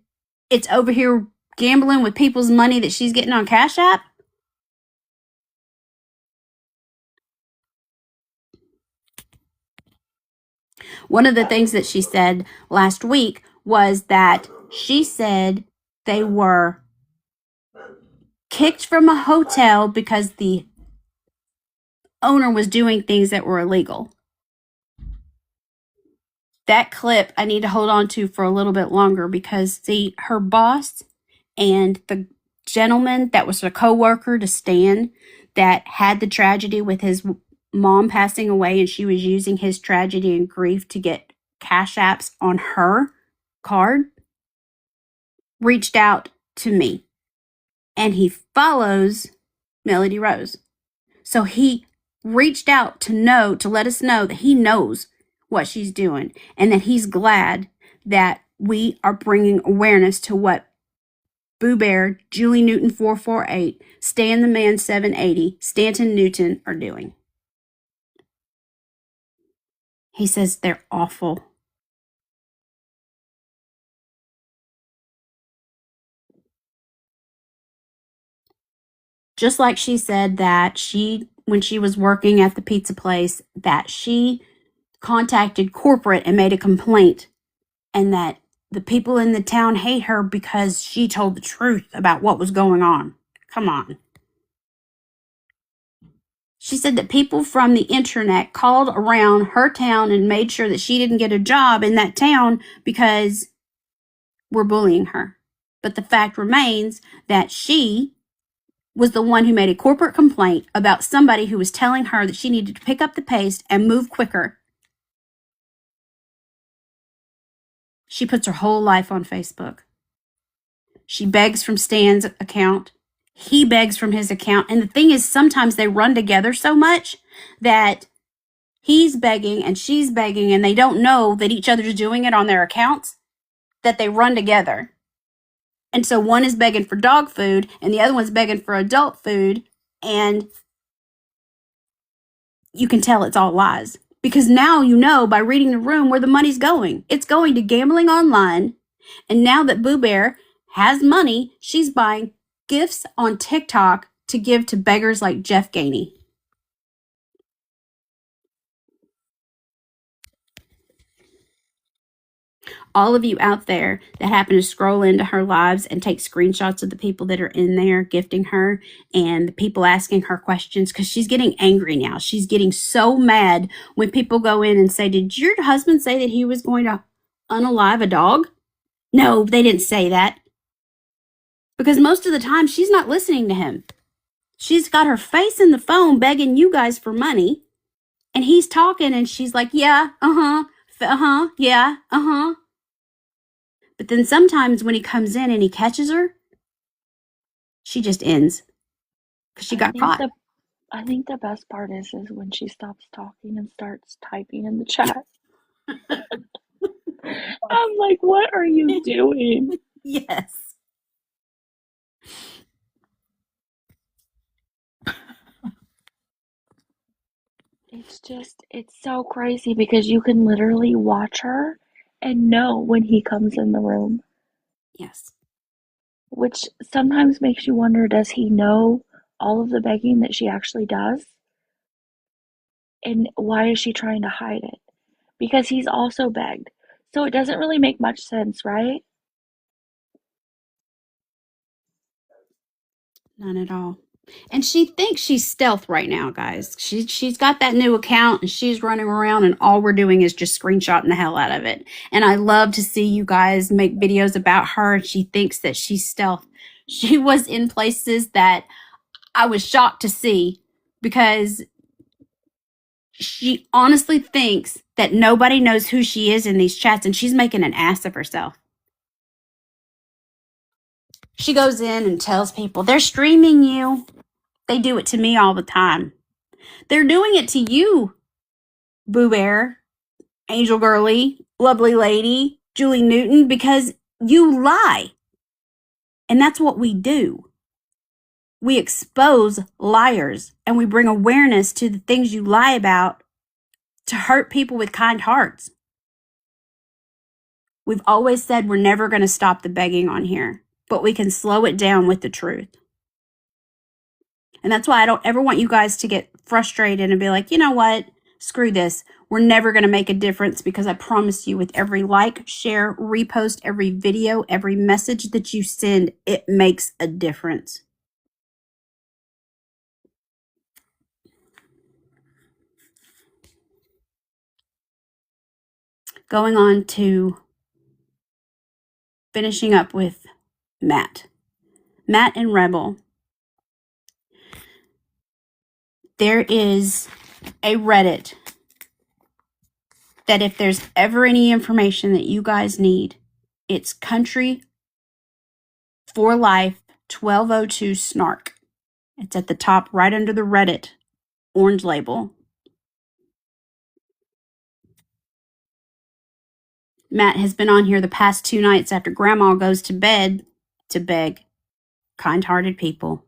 it's over here gambling with people's money that she's getting on Cash App? One of the things that she said last week was that she said they were kicked from a hotel because the owner was doing things that were illegal. That clip I need to hold on to for a little bit longer because, see, her boss and the gentleman that was a co-worker to Stan that had the tragedy with his mom passing away, and she was using his tragedy and grief to get cash apps on her card, reached out to me. And he follows Melody Rose. So he reached out to let us know that he knows what she's doing and that he's glad that we are bringing awareness to what Boo Bear, Julie Newton 448, Stan the Man 780, Stanton Newton are doing. He says they're awful. Just like she said that when she was working at the pizza place, that she contacted corporate and made a complaint, and that the people in the town hate her because she told the truth about what was going on. Come on. She said that people from the internet called around her town and made sure that she didn't get a job in that town because we're bullying her. But the fact remains that she was the one who made a corporate complaint about somebody who was telling her that she needed to pick up the pace and move quicker. She puts her whole life on Facebook. She begs from Stan's account. He begs from his account. And the thing is, sometimes they run together so much that he's begging and she's begging, and they don't know that each other's doing it on their accounts, that they run together. And so one is begging for dog food and the other one's begging for adult food. And you can tell it's all lies. Because now you know by reading the room where the money's going. It's going to gambling online. And now that Boo Bear has money, she's buying gifts on TikTok to give to beggars like Jeff Gainey. All of you out there that happen to scroll into her lives and take screenshots of the people that are in there gifting her and the people asking her questions, because she's getting angry now. She's getting so mad when people go in and say, did your husband say that he was going to unalive a dog? No, they didn't say that. Because most of the time she's not listening to him. She's got her face in the phone begging you guys for money, and he's talking and she's like, yeah, yeah, But then sometimes when he comes in and he catches her, she just ends because she got caught. I think the best part is when she stops talking and starts typing in the chat. I'm like, what are you doing? Yes. It's so crazy because you can literally watch her and know when he comes in the room, Yes. which sometimes makes you wonder, does he know all of the begging that she actually does? And why is she trying to hide it? Because he's also begged. So it doesn't really make much sense, right? None at all. And she thinks she's stealth right now, guys. She's got that new account and she's running around and all we're doing is just screenshotting the hell out of it. And I love to see you guys make videos about her. She thinks that she's stealth. She was in places that I was shocked to see because she honestly thinks that nobody knows who she is in these chats and she's making an ass of herself. She goes in and tells people they're streaming you. They do it to me all the time. They're doing it to you, Boo Bear, Angel Girly, Lovely Lady, Julie Newton, because you lie. And that's what we do. We expose liars and we bring awareness to the things you lie about to hurt people with kind hearts. We've always said we're never going to stop the begging on here, but we can slow it down with the truth. And that's why I don't ever want you guys to get frustrated and be like, you know what? Screw this. We're never going to make a difference, because I promise you, with every like, share, repost, every video, every message that you send, it makes a difference. Going on to finishing up with Matt. Matt and Rebel. There is a Reddit that if there's ever any information that you guys need, it's Country for Life 1202 Snark. It's at the top right under the Reddit orange label. Matt has been on here the past 2 nights after Grandma goes to bed to beg kind-hearted people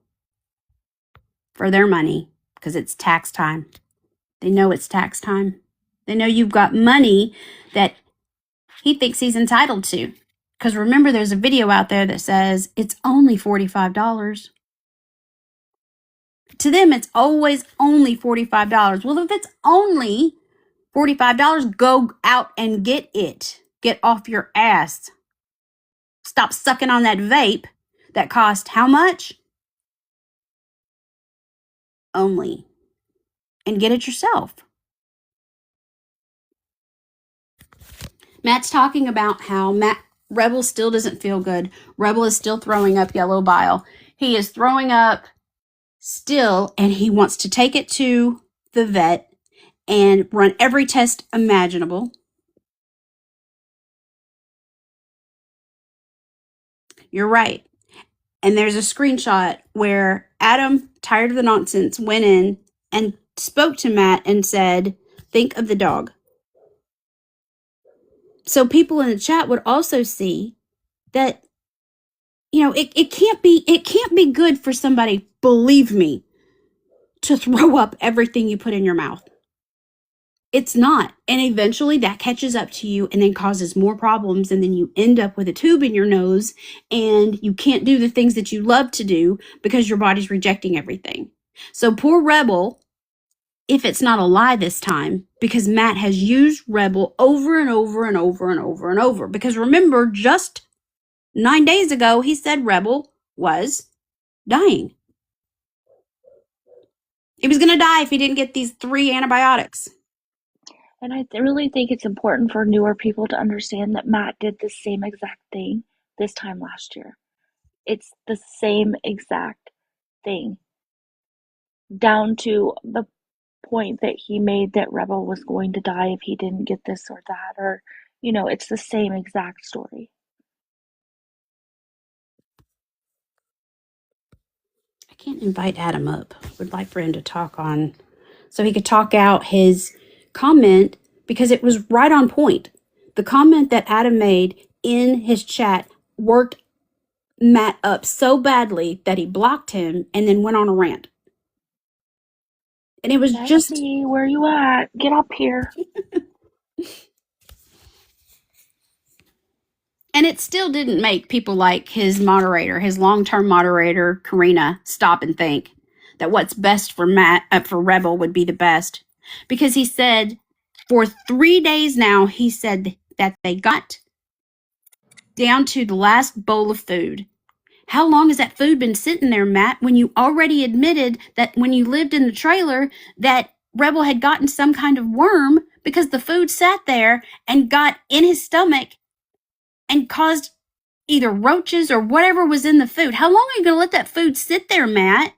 for their money, because it's tax time. They know it's tax time. They know you've got money that he thinks he's entitled to. Because remember, there's a video out there that says it's only $45. To them, it's always only $45. Well, if it's only $45, go out and get it. Get off your ass. Stop sucking on that vape that cost how much? Only. And get it yourself. Matt's talking about how Rebel still doesn't feel good. Rebel is still throwing up yellow bile. He is throwing up still, and he wants to take it to the vet and run every test imaginable. You're right. And there's a screenshot where Adam, tired of the nonsense, went in and spoke to Matt and said, think of the dog. So people in the chat would also see that, you know, it can't be good for somebody, believe me, to throw up everything you put in your mouth. It's not. And eventually that catches up to you and then causes more problems. And then you end up with a tube in your nose and you can't do the things that you love to do because your body's rejecting everything. So poor Rebel, if it's not a lie this time, because Matt has used Rebel over and over and over and over and over. Because remember, just 9 days ago, he said Rebel was dying. He was going to die if he didn't get these 3 antibiotics. And I really think it's important for newer people to understand that Matt did the same exact thing this time last year. It's the same exact thing, down to the point that he made that Rebel was going to die if he didn't get this or that, or, you know, it's the same exact story. can't invite Adam up. Would like for him to talk on, so he could talk out his comment because it was right on point. The comment that Adam made in his chat worked Matt up so badly that he blocked him and then went on a rant. And it was just, Jesse, where you at? Get up here. and it still didn't make people like his moderator, his long-term moderator, Karina, stop and think that what's best for Matt, for Rebel would be the best. Because he said for 3 days now, he said that they got down to the last bowl of food. How long has that food been sitting there, Matt, when you already admitted that when you lived in the trailer that Rebel had gotten some kind of worm because the food sat there and got in his stomach and caused either roaches or whatever was in the food? How long are you going to let that food sit there, Matt?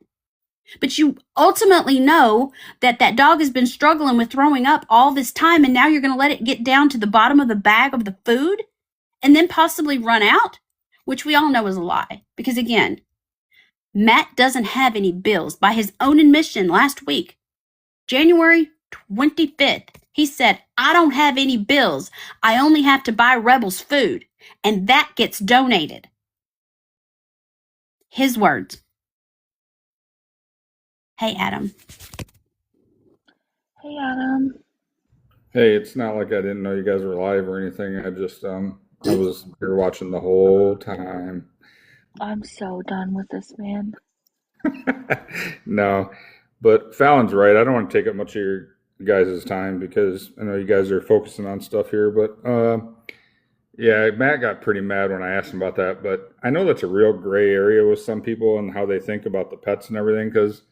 But you ultimately know that that dog has been struggling with throwing up all this time, and now you're going to let it get down to the bottom of the bag of the food and then possibly run out, which we all know is a lie. Because again, Matt doesn't have any bills. By his own admission last week, January 25th, he said, I don't have any bills. I only have to buy Rebel's food, and that gets donated. His words. Hey, Adam. Hey, Adam. Hey, it's not like I didn't know you guys were live or anything. I just I was here watching the whole time. I'm so done with this man. No, but Fallon's right. I don't want to take up much of your guys' time because I know you guys are focusing on stuff here. But yeah, Matt got pretty mad when I asked him about that. But I know that's a real gray area with some people and how they think about the pets and everything. Because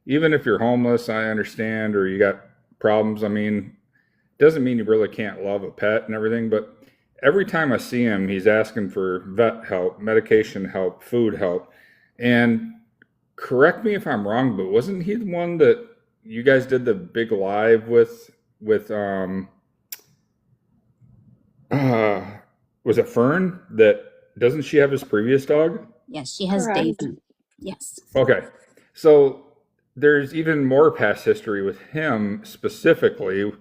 even if you're homeless, I understand, or you got problems. I mean, doesn't mean you really can't love a pet and everything. But every time I see him, he's asking for vet help, medication help, food help. And correct me if I'm wrong, but wasn't he the one that you guys did the big live with was it Fern? That doesn't she have his previous dog? Yes, she has Correct. Daisy. Yes. Okay. So there's even more past history with him specifically.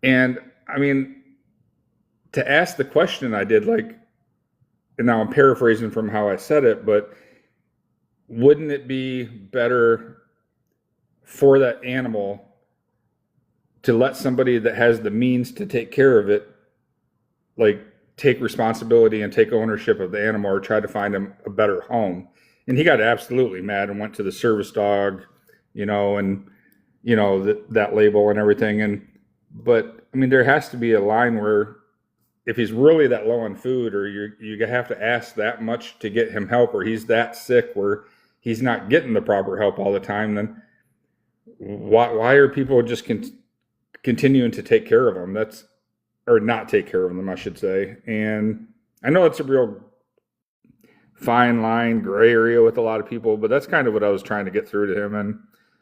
And I mean, to ask the question I did, like, and now I'm paraphrasing from how I said it, but wouldn't it be better for that animal to let somebody that has the means to take care of it, like, take responsibility and take ownership of the animal or try to find him a better home? And he got absolutely mad and went to the service dog, and, that label and everything. But I mean, there has to be a line where if he's really that low on food, or you have to ask that much to get him help, or he's that sick where he's not getting the proper help all the time, then why are people just continuing to take care of him? Or not take care of them, I should say. And I know it's a real fine line, gray area with a lot of people, but that's kind of what I was trying to get through to him. And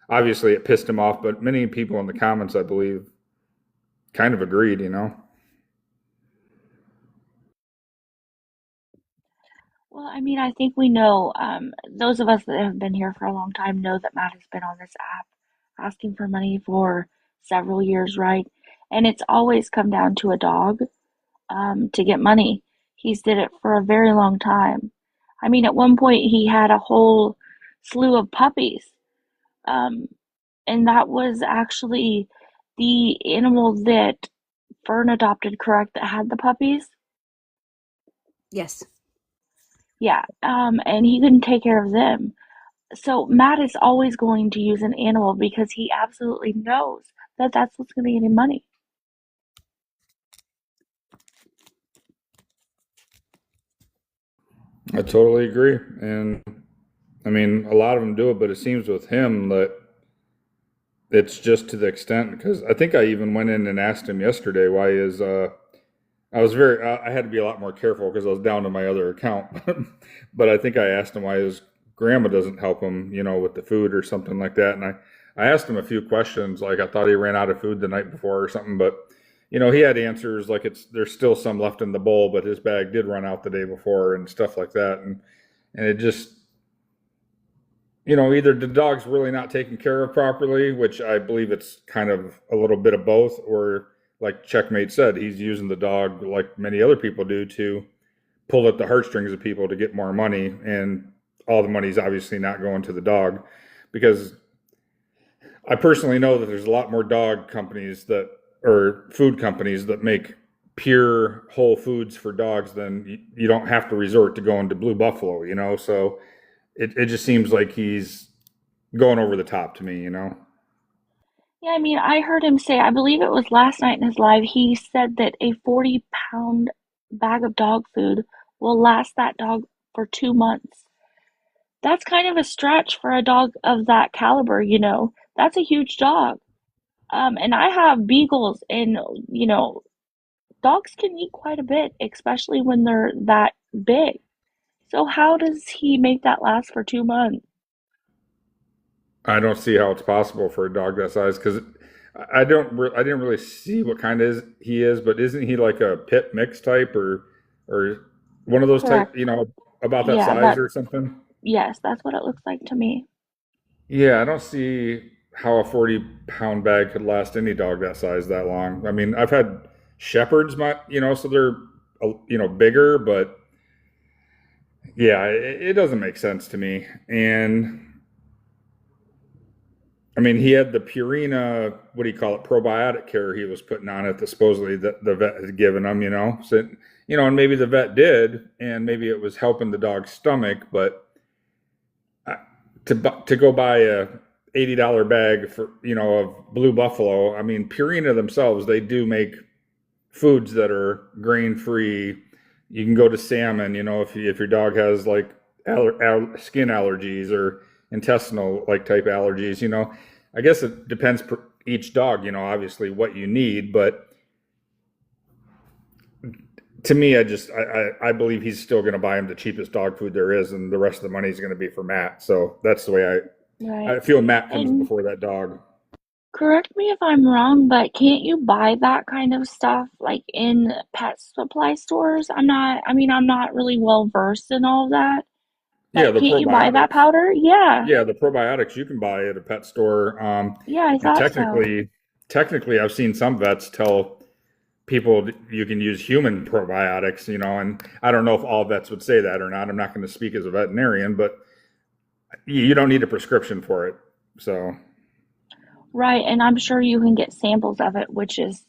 obviously it pissed him off, but many people in the comments, I believe, kind of agreed, Well, I mean, I think we know, those of us that have been here for a long time know that Matt has been on this app asking for money for several years, right? And it's always come down to a dog, to get money. He's did it for a very long time. I mean, at one point he had a whole slew of puppies. Um, and that was actually the animal that Fern adopted, correct, that had the puppies? Yes. Yeah, and he couldn't take care of them. So Matt is always going to use an animal because he absolutely knows that that's what's going to get him money. I totally agree. And I mean, a lot of them do it, but it seems with him that it's just to the extent, because I think I even went in and asked him yesterday why I had to be a lot more careful because I was down to my other account. But I think I asked him why his grandma doesn't help him, with the food or something like that. And I asked him a few questions, like I thought he ran out of food the night before or something, but he had answers like there's still some left in the bowl, but his bag did run out the day before and stuff like that. And it just, either the dog's really not taken care of properly, which I believe it's kind of a little bit of both, or like Checkmate said, he's using the dog like many other people do to pull at the heartstrings of people to get more money, and all the money's obviously not going to the dog, because I personally know that there's a lot more dog companies that or food companies that make pure whole foods for dogs than you don't have to resort to going to Blue Buffalo. So it just seems like he's going over the top to me. Yeah, I mean, I heard him say, I believe it was last night in his live, he said that a 40-pound bag of dog food will last that dog for 2 months. That's kind of a stretch for a dog of that caliber. That's a huge dog. And I have beagles, and you know, dogs can eat quite a bit, especially when they're that big. So how does he make that last for 2 months? I don't see how it's possible for a dog that size, because I didn't really see what kind is he is, but isn't he like a pit mix type, or one of those type, Correct. about that Yeah, size or something? yes, that's what it looks like to me. Yeah, I don't see how a 40-pound bag could last any dog that size that long. I mean, I've had shepherds, so they're bigger, but yeah, it doesn't make sense to me. And I mean, he had the Purina, what do you call it, probiotic care he was putting on it that supposedly the vet had given him. So, and maybe the vet did, and maybe it was helping the dog's stomach, but to go buy a $80 bag for of Blue Buffalo. I mean, Purina themselves, they do make foods that are grain free. You can go to salmon, if your dog has like skin allergies or intestinal like type allergies. I guess it depends per each dog, obviously what you need, but to me, I believe he's still going to buy him the cheapest dog food there is, and the rest of the money is going to be for Matt. So that's the way I Right. feel Matt comes And before that dog. correct me if I'm wrong, but can't you buy that kind of stuff like in pet supply stores? I'm not really well versed in all of that, Yeah, but the can't you buy that probiotics. powder? Yeah. Yeah, the probiotics you can buy at a pet store. Yeah, I And thought so. technically, I've seen some vets tell people you can use human probiotics, and I don't know if all vets would say that or not. I'm not going to speak as a veterinarian, but you don't need a prescription for it. So, Right, and I'm sure you can get samples of it, which is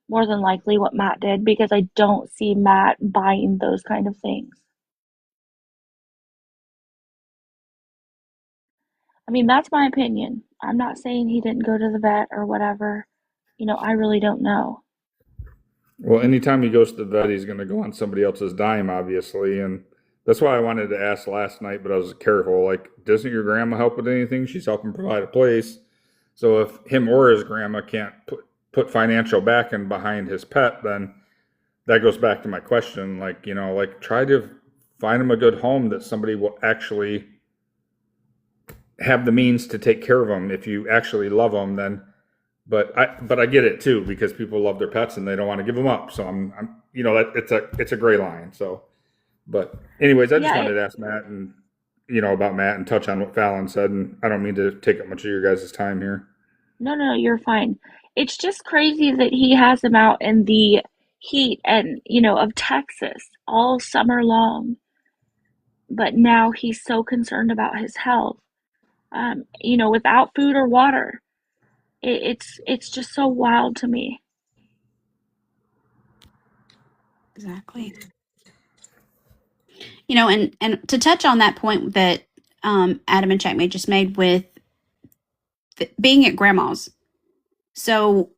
more than likely what Matt did because I don't see Matt buying those kind of things. I mean, that's my opinion. I'm not saying he didn't go to the vet or whatever. I really don't know. well, anytime he goes to the vet, he's going to go on somebody else's dime, obviously. And that's why I wanted to ask last night, but I was careful. Like, doesn't your grandma help with anything? She's helping provide a place. So if him or his grandma can't put financial backing behind his pet, then that goes back to my question. Like, like try to find him a good home that somebody will actually have the means to take care of him. If you actually love them, then but I get it too, because people love their pets and they don't want to give them up. So I'm that it's a gray line. So, but anyways, I just Yeah, wanted to ask Matt and about Matt and touch on what Fallon said. And I don't mean to take up much of your guys' time here. no, no, you're fine. It's just crazy that he has him out in the heat of Texas all summer long, but now he's so concerned about his health. Without food or water. It's just so wild to me. Exactly. And to touch on that point that Adam and Checkmate just made with being at grandma's. So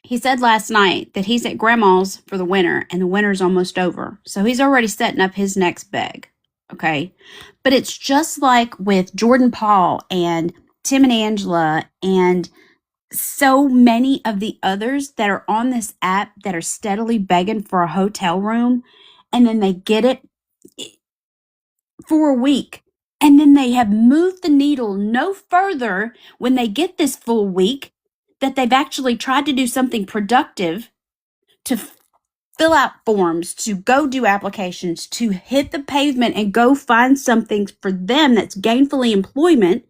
he said last night that he's at grandma's for the winter and the winter's almost over. So he's already setting up his next beg. Okay. But it's just like with Jordan Paul and Tim and Angela and so many of the others that are on this app that are steadily begging for a hotel room, and then they get it for a week, and then they have moved the needle no further when they get this full week that they've actually tried to do something productive to fill out forms, to go do applications, to hit the pavement and go find something for them that's gainfully employment,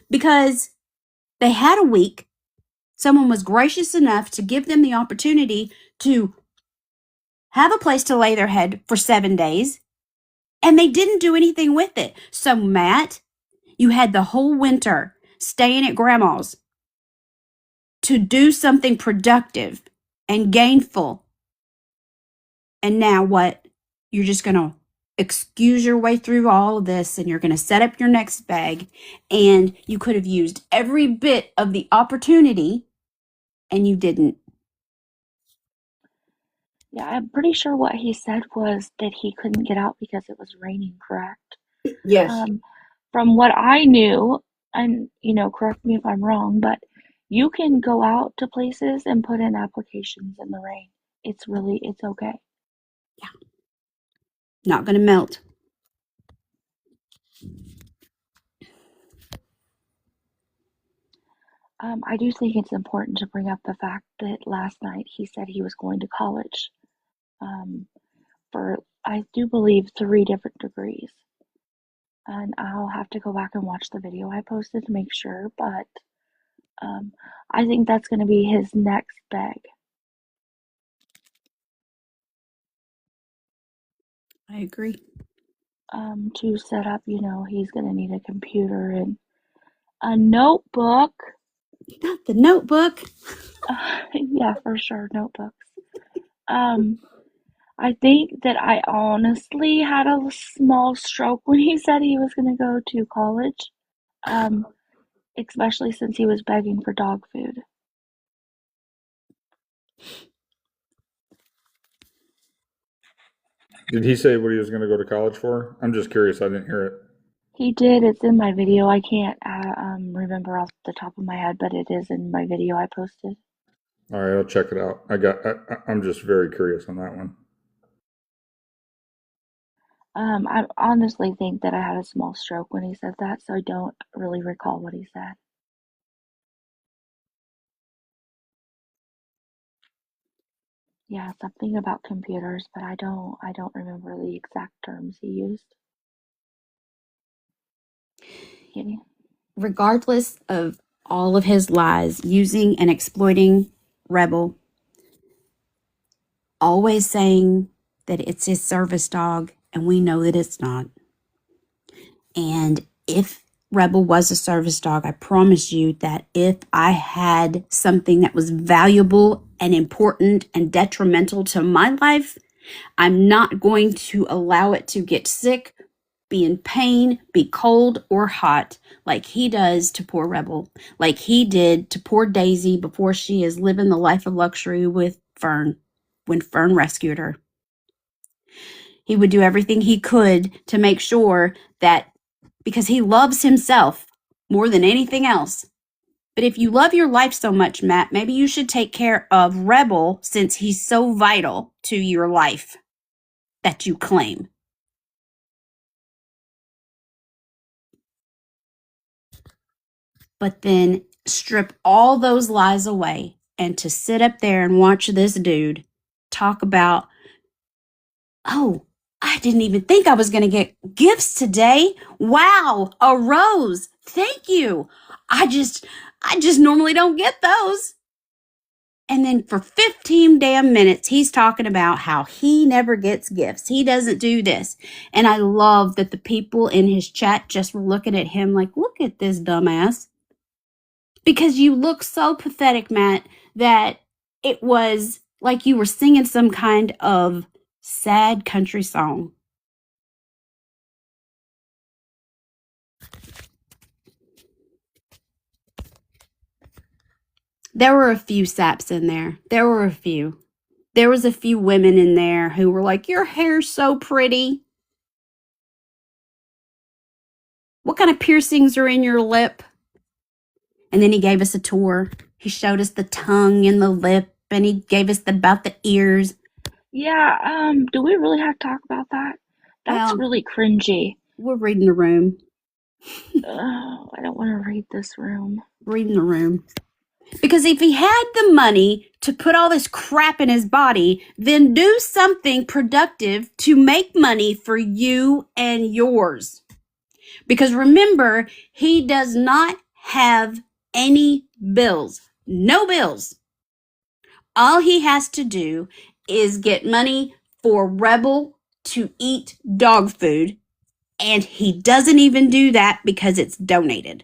because they had a week. Someone was gracious enough to give them the opportunity to have a place to lay their head for 7 days, and they didn't do anything with it. So, Matt, you had the whole winter staying at grandma's to do something productive and gainful. And now what? You're just going to excuse your way through all of this, and you're going to set up your next bag. And you could have used every bit of the opportunity, and you didn't. Yeah, I'm pretty sure what he said was that he couldn't get out because it was raining, correct? Yes. From what I knew, and correct me if I'm wrong, but you can go out to places and put in applications in the rain. It's okay. Not going to melt. I do think it's important to bring up the fact that last night he said he was going to college for, I do believe, 3 different degrees. And I'll have to go back and watch the video I posted to make sure, but I think that's going to be his next bag. I agree. To set up, he's going to need a computer and a notebook. Not the notebook. Yeah, for sure, notebooks. I think that I honestly had a small stroke when he said he was going to go to college, especially since he was begging for dog food. Did he say what he was going to go to college for? I'm just curious. I didn't hear it. He did. It's in my video. I can't remember off the top of my head, but it is in my video I posted. All right, I'll check it out. I'm just very curious on that one. I honestly think that I had a small stroke when he said that, so I don't really recall what he said. Yeah, something about computers, but I don't remember the exact terms he used. Yeah. Regardless of all of his lies, using and exploiting Rebel, always saying that it's his service dog, and we know that it's not. And if Rebel was a service dog, I promise you that if I had something that was valuable and important and detrimental to my life, I'm not going to allow it to get sick, be in pain, be cold or hot, like he does to poor Rebel, like he did to poor Daisy before she is living the life of luxury with Fern, when Fern rescued her. He would do everything he could to make sure that, because he loves himself more than anything else. But if you love your life so much, Matt, maybe you should take care of Rebel, since he's so vital to your life that you claim. But then strip all those lies away, and to sit up there and watch this dude talk about, oh, I didn't even think I was going to get gifts today. Wow, a rose. Thank you. I just normally don't get those. And then for 15 damn minutes, he's talking about how he never gets gifts. He doesn't do this. And I love that the people in his chat just were looking at him like, look at this dumbass. Because you look so pathetic, Matt, that it was like you were singing some kind of sad country song. There were a few saps in there. There were a few. There was a few women in there who were like, your hair's so pretty. What kind of piercings are in your lip? And then he gave us a tour. He showed us the tongue and the lip, and he gave us about the ears. Yeah, do we really have to talk about that? That's really cringy. We're reading the room. Oh, I don't want to read this room. Reading the room. Because if he had the money to put all this crap in his body, then do something productive to make money for you and yours. Because remember, he does not have any bills. No bills. All he has to do is get money for Rebel to eat dog food. And he doesn't even do that because it's donated.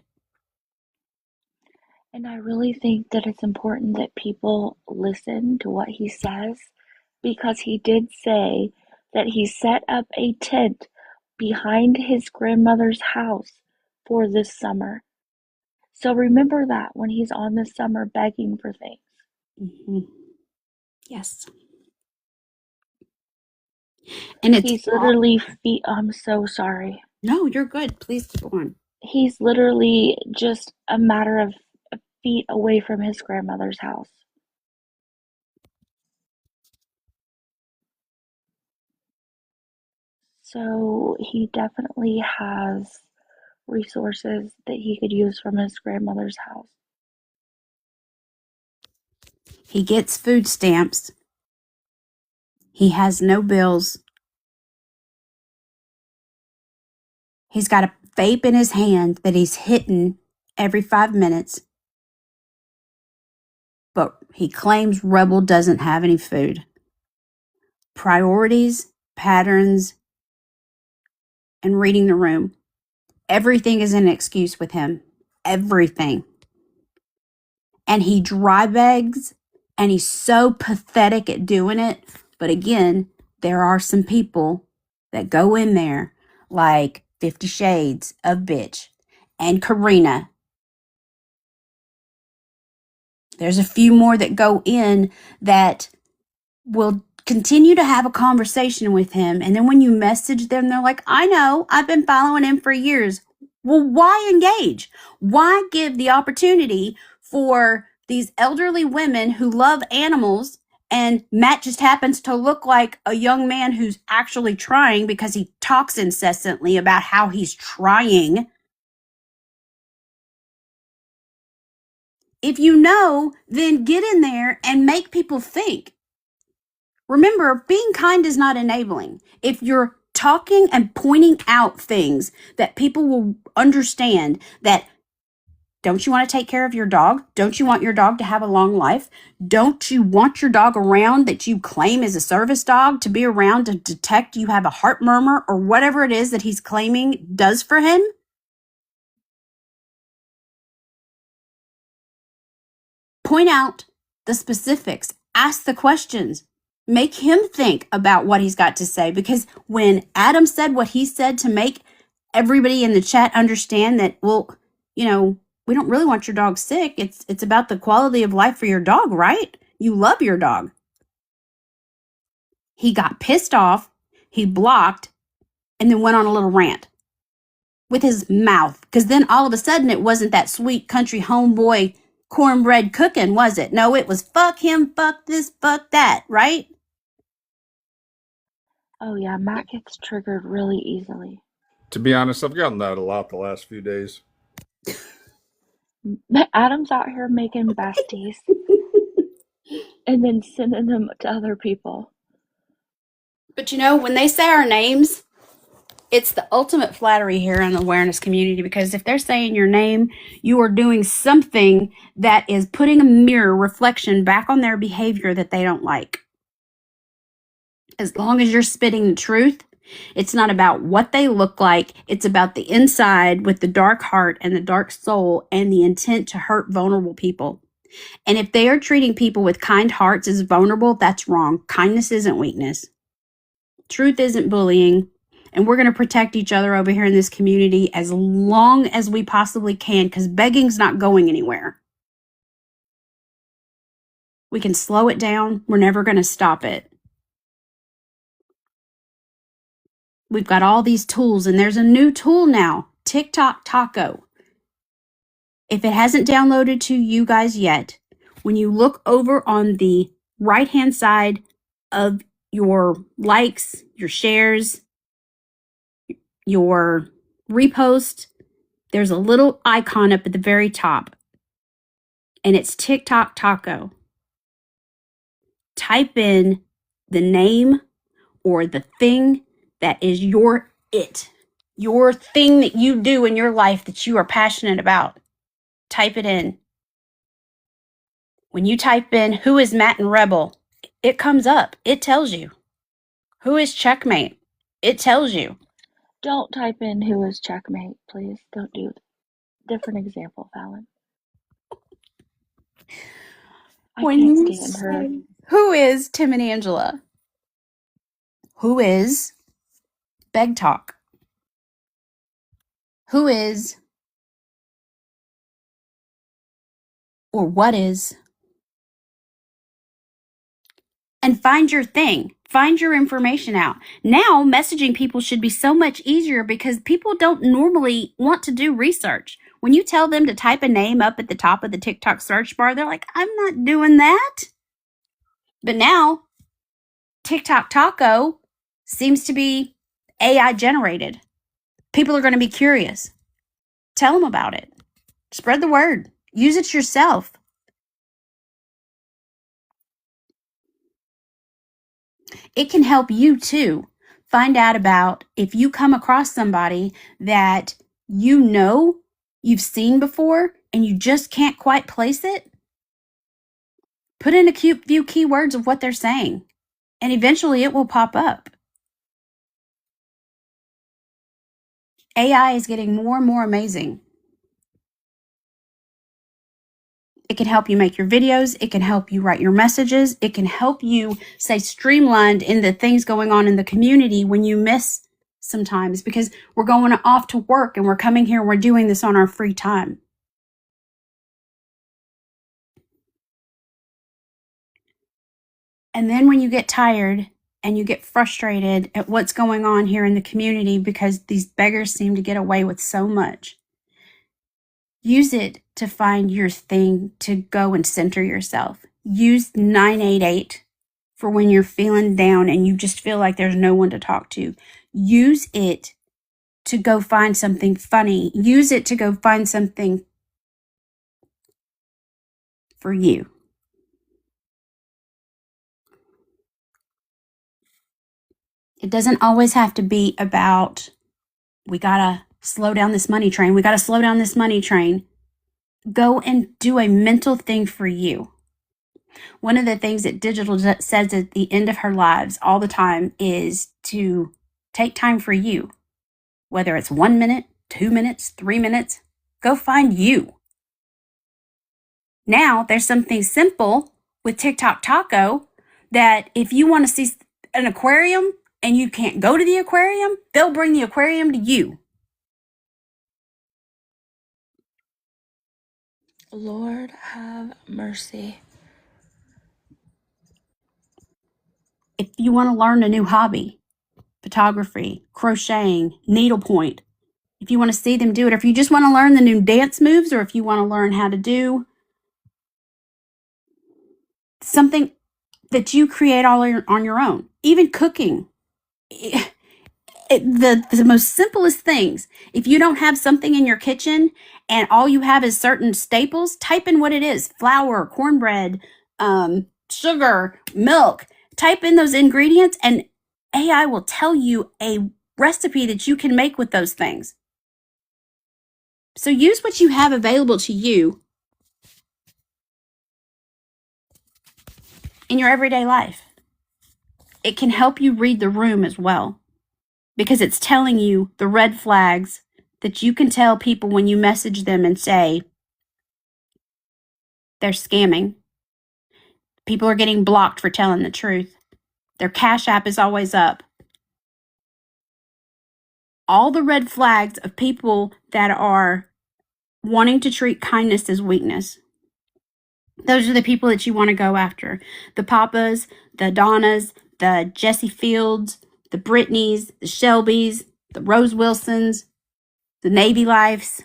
And I really think that it's important that people listen to what he says, because he did say that he set up a tent behind his grandmother's house for this summer. So remember that when he's on this summer begging for things. Mm-hmm. Yes. And it's He's literally I'm so sorry. No, you're good. Please keep on. He's literally just a matter of feet away from his grandmother's house. So he definitely has resources that he could use from his grandmother's house. He gets food stamps. He has no bills. He's got a vape in his hand that he's hitting every 5 minutes. But he claims Rebel doesn't have any food. Priorities, patterns, and reading the room. Everything is an excuse with him. Everything. And he dry begs, and he's so pathetic at doing it. But again, there are some people that go in there like 50 Shades of Bitch and Karina. There's a few more that go in that will continue to have a conversation with him. And then when you message them, they're like, I know, I've been following him for years. Well, why engage? Why give the opportunity for these elderly women who love animals, and Matt just happens to look like a young man who's actually trying because he talks incessantly about how he's trying. If you know, then get in there and make people think. Remember, being kind is not enabling. If you're talking and pointing out things that people will understand, that don't you want to take care of your dog? Don't you want your dog to have a long life? Don't you want your dog around that you claim is a service dog to be around to detect you have a heart murmur or whatever it is that he's claiming does for him? Point out the specifics. Ask the questions. Make him think about what he's got to say, because when Adam said what he said to make everybody in the chat understand that, well, we don't really want your dog sick. It's about the quality of life for your dog, right? You love your dog. He got pissed off, he blocked, and then went on a little rant with his mouth, because then all of a sudden it wasn't that sweet country homeboy cornbread cooking, was it? No, it was fuck him, fuck this, fuck that, right? Oh yeah, Matt gets triggered really easily. To be honest, I've gotten that a lot the last few days. Adam's out here making besties and then sending them to other people. But when they say our names, it's the ultimate flattery here in the awareness community, because if they're saying your name, you are doing something that is putting a mirror reflection back on their behavior that they don't like. As long as you're spitting the truth, it's not about what they look like. It's about the inside with the dark heart and the dark soul and the intent to hurt vulnerable people. And if they are treating people with kind hearts as vulnerable, that's wrong. Kindness isn't weakness. Truth isn't bullying. And we're going to protect each other over here in this community as long as we possibly can, because begging's not going anywhere. We can slow it down. We're never going to stop it. We've got all these tools, and there's a new tool now, TikTok Taco. If it hasn't downloaded to you guys yet, when you look over on the right-hand side of your likes, your shares, your repost, there's a little icon up at the very top. and it's TikTok Taco. Type in the name or the thing that is your thing that you do in your life that you are passionate about. Type it in. When you type in, who is Matt and Rebel? It comes up. It tells you. Who is Checkmate? It tells you. Don't type in who is Checkmate, please. Don't do it. Different example, Fallon. I When can't you stand her. say, who is Tim and Angela? Who is Beg Talk? Who is or what is? And find your thing. Find your information out. Now, messaging people should be so much easier because people don't normally want to do research. When you tell them to type a name up at the top of the TikTok search bar, they're like, I'm not doing that. But now, TikTok Taco seems to be AI generated. People are going to be curious. Tell them about it. Spread the word. Use it yourself. It can help you too. Find out about if you come across somebody that you know you've seen before and you just can't quite place it. Put in a few keywords of what they're saying, and eventually it will pop up. AI is getting more and more amazing. It can help you make your videos. It can help you write your messages. It can help you stay streamlined in the things going on in the community when you miss sometimes, because we're going off to work and we're coming here and we're doing this on our free time. And then when you get tired and you get frustrated at what's going on here in the community because these beggars seem to get away with so much, use it to find your thing to go and center yourself. Use 988 for when you're feeling down and you just feel like there's no one to talk to. Use it to go find something funny. Use it to go find something for you. It doesn't always have to be about, we gotta slow down this money train. We gotta slow down this money train. Go and do a mental thing for you. One of the things that Digital says at the end of her lives all the time is to take time for you. Whether it's 1 minute, 2 minutes, 3 minutes, go find you. Now, there's something simple with TikTok Taco that if you want to see an aquarium and you can't go to the aquarium, they'll bring the aquarium to you. Lord have mercy. If you want to learn a new hobby, photography, crocheting, needlepoint, if you want to see them do it, or if you just want to learn the new dance moves, or if you want to learn how to do something that you create all on your own, even cooking, the most simplest things. If you don't have something in your kitchen and all you have is certain staples, type in what it is: flour, cornbread, sugar, milk. Type in those ingredients and AI will tell you a recipe that you can make with those things. So use what you have available to you in your everyday life. It can help you read the room as well, because it's telling you the red flags that you can tell people when you message them and say they're scamming. People are getting blocked for telling the truth. Their Cash App is always up. All the red flags of people that are wanting to treat kindness as weakness. Those are the people that you want to go after. The Papas, the Donnas, the Jesse Fields, the Britneys, the Shelbys, the Rose Wilsons, the Navy Lifes,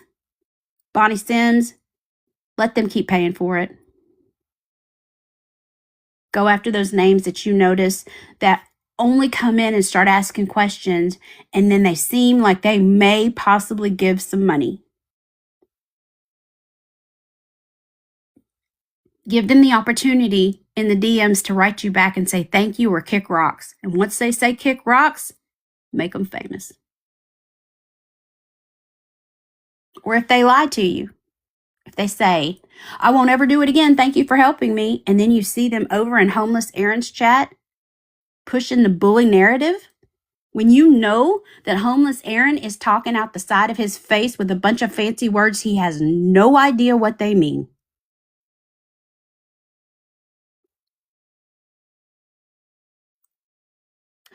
Bonnie Sims. Let them keep paying for it. Go after those names that you notice that only come in and start asking questions, and then they seem like they may possibly give some money. Give them the opportunity in the DMs to write you back and say thank you or kick rocks. And once they say kick rocks, make them famous. Or if they lie to you, if they say, I won't ever do it again, thank you for helping me, and then you see them over in Homeless Aaron's chat pushing the bully narrative, when you know that Homeless Aaron is talking out the side of his face with a bunch of fancy words he has no idea what they mean.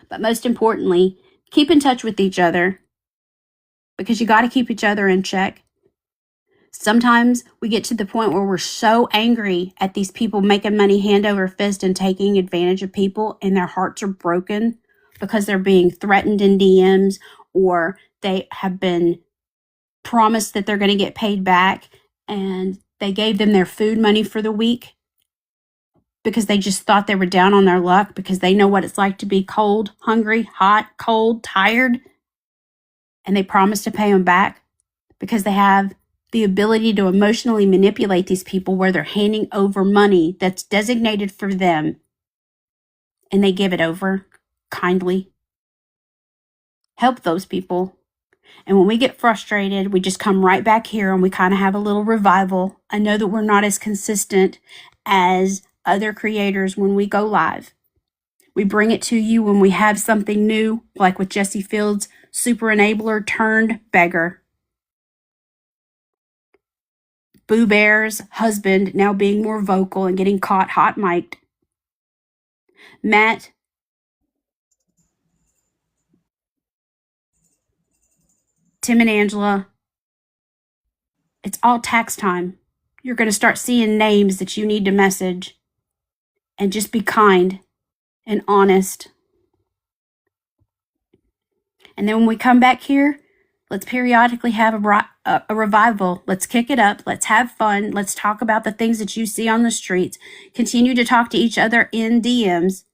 But most importantly, keep in touch with each other, because you got to keep each other in check. Sometimes we get to the point where we're so angry at these people making money hand over fist and taking advantage of people, and their hearts are broken because they're being threatened in DMs, or they have been promised that they're going to get paid back and they gave them their food money for the week because they just thought they were down on their luck, because they know what it's like to be cold, hungry, hot, cold, tired, and they promised to pay them back because they have the ability to emotionally manipulate these people, where they're handing over money that's designated for them and they give it over kindly. Help those people. And when we get frustrated, we just come right back here and we kind of have a little revival. I know that we're not as consistent as other creators when we go live. We bring it to you when we have something new, like with Jesse Fields, super enabler turned beggar. Boo Bear's husband now being more vocal and getting caught hot mic'd. Matt, Tim and Angela, it's all tax time. You're going to start seeing names that you need to message, and just be kind and honest. And then when we come back here, let's periodically have a revival. Let's kick it up. Let's have fun. Let's talk about the things that you see on the streets. Continue to talk to each other in DMs,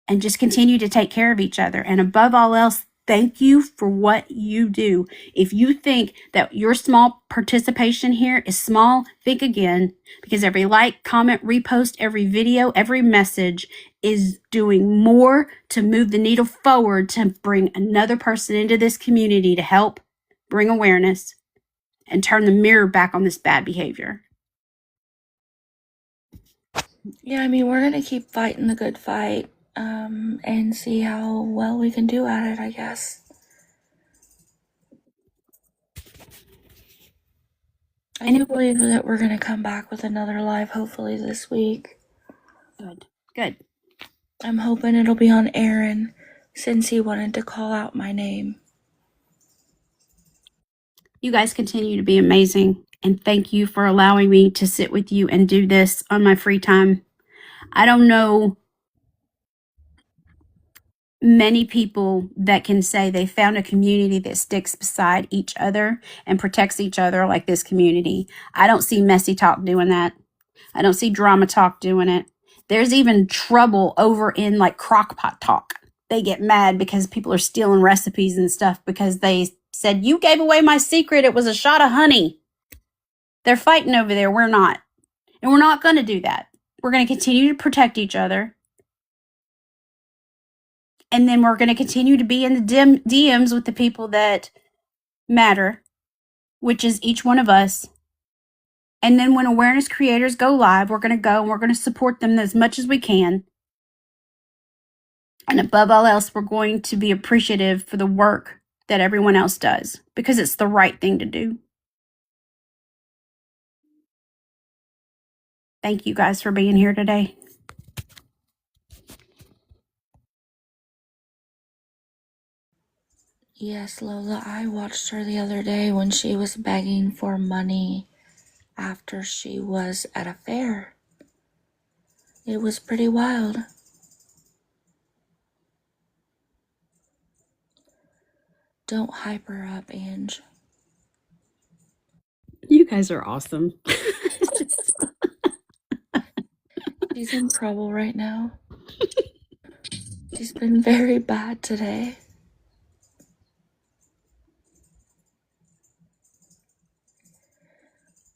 and just continue to take care of each other. And above all else, thank you for what you do. If you think that your small participation here is small, think again, because every like, comment, repost, every video, every message is doing more to move the needle forward, to bring another person into this community, to help bring awareness and turn the mirror back on this bad behavior. Yeah, I mean, we're going to keep fighting the good fight, and see how well we can do at it, I guess. I do believe that we're going to come back with another live, hopefully this week. Good. I'm hoping it'll be on Aaron, since he wanted to call out my name. You guys continue to be amazing, and thank you for allowing me to sit with you and do this on my free time. I don't know many people that can say they found a community that sticks beside each other and protects each other like this community. I don't see Messy Talk doing that. I don't see Drama Talk doing it. There's even trouble over in like Crockpot Talk. They get mad because people are stealing recipes and stuff because they said, you gave away my secret. It was a shot of honey. They're fighting over there. We're not. And we're not going to do that. We're going to continue to protect each other. And then we're going to continue to be in the DMs with the people that matter, which is each one of us. And then when awareness creators go live, we're going to go and we're going to support them as much as we can. And above all else, we're going to be appreciative for the work that everyone else does, because it's the right thing to do. Thank you guys for being here today. Yes, Lola, I watched her the other day when she was begging for money after she was at a fair. It was pretty wild. Don't hype her up, Ange. You guys are awesome. She's in trouble right now. She's been very bad today.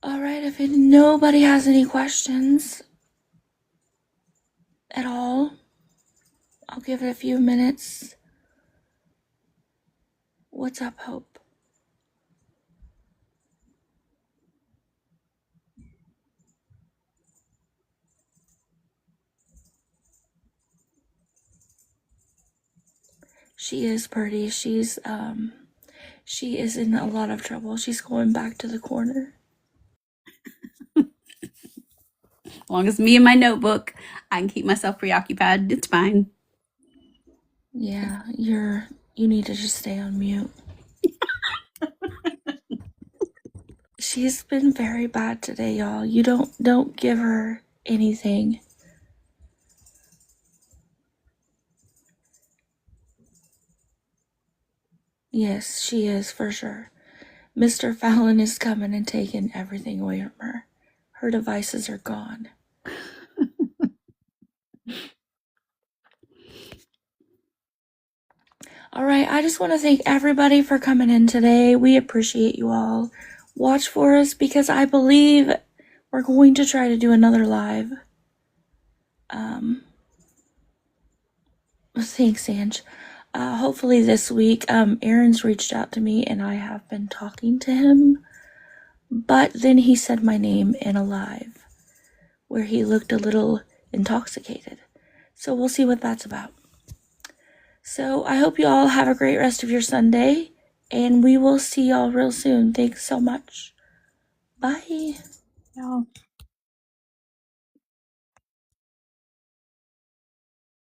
All right, if nobody has any questions at all, I'll give it a few minutes. What's up, Hope? She is pretty. She is in a lot of trouble. She's going back to the corner. As long as me and my notebook, I can keep myself preoccupied. It's fine. Yeah, you need to just stay on mute. She's been very bad today, y'all. You don't give her anything. Yes, she is for sure. Mr. Fallon is coming and taking everything away from her. Her devices are gone. All right, I just want to thank everybody for coming in today. We appreciate you all. Watch for us because I believe we're going to try to do another live. Thanks, Ange. Hopefully this week. Aaron's reached out to me and I have been talking to him. But then he said my name in a live where he looked a little intoxicated. So we'll see what that's about. So I hope you all have a great rest of your Sunday, and we will see y'all real soon. Thanks so much. Bye. Y'all.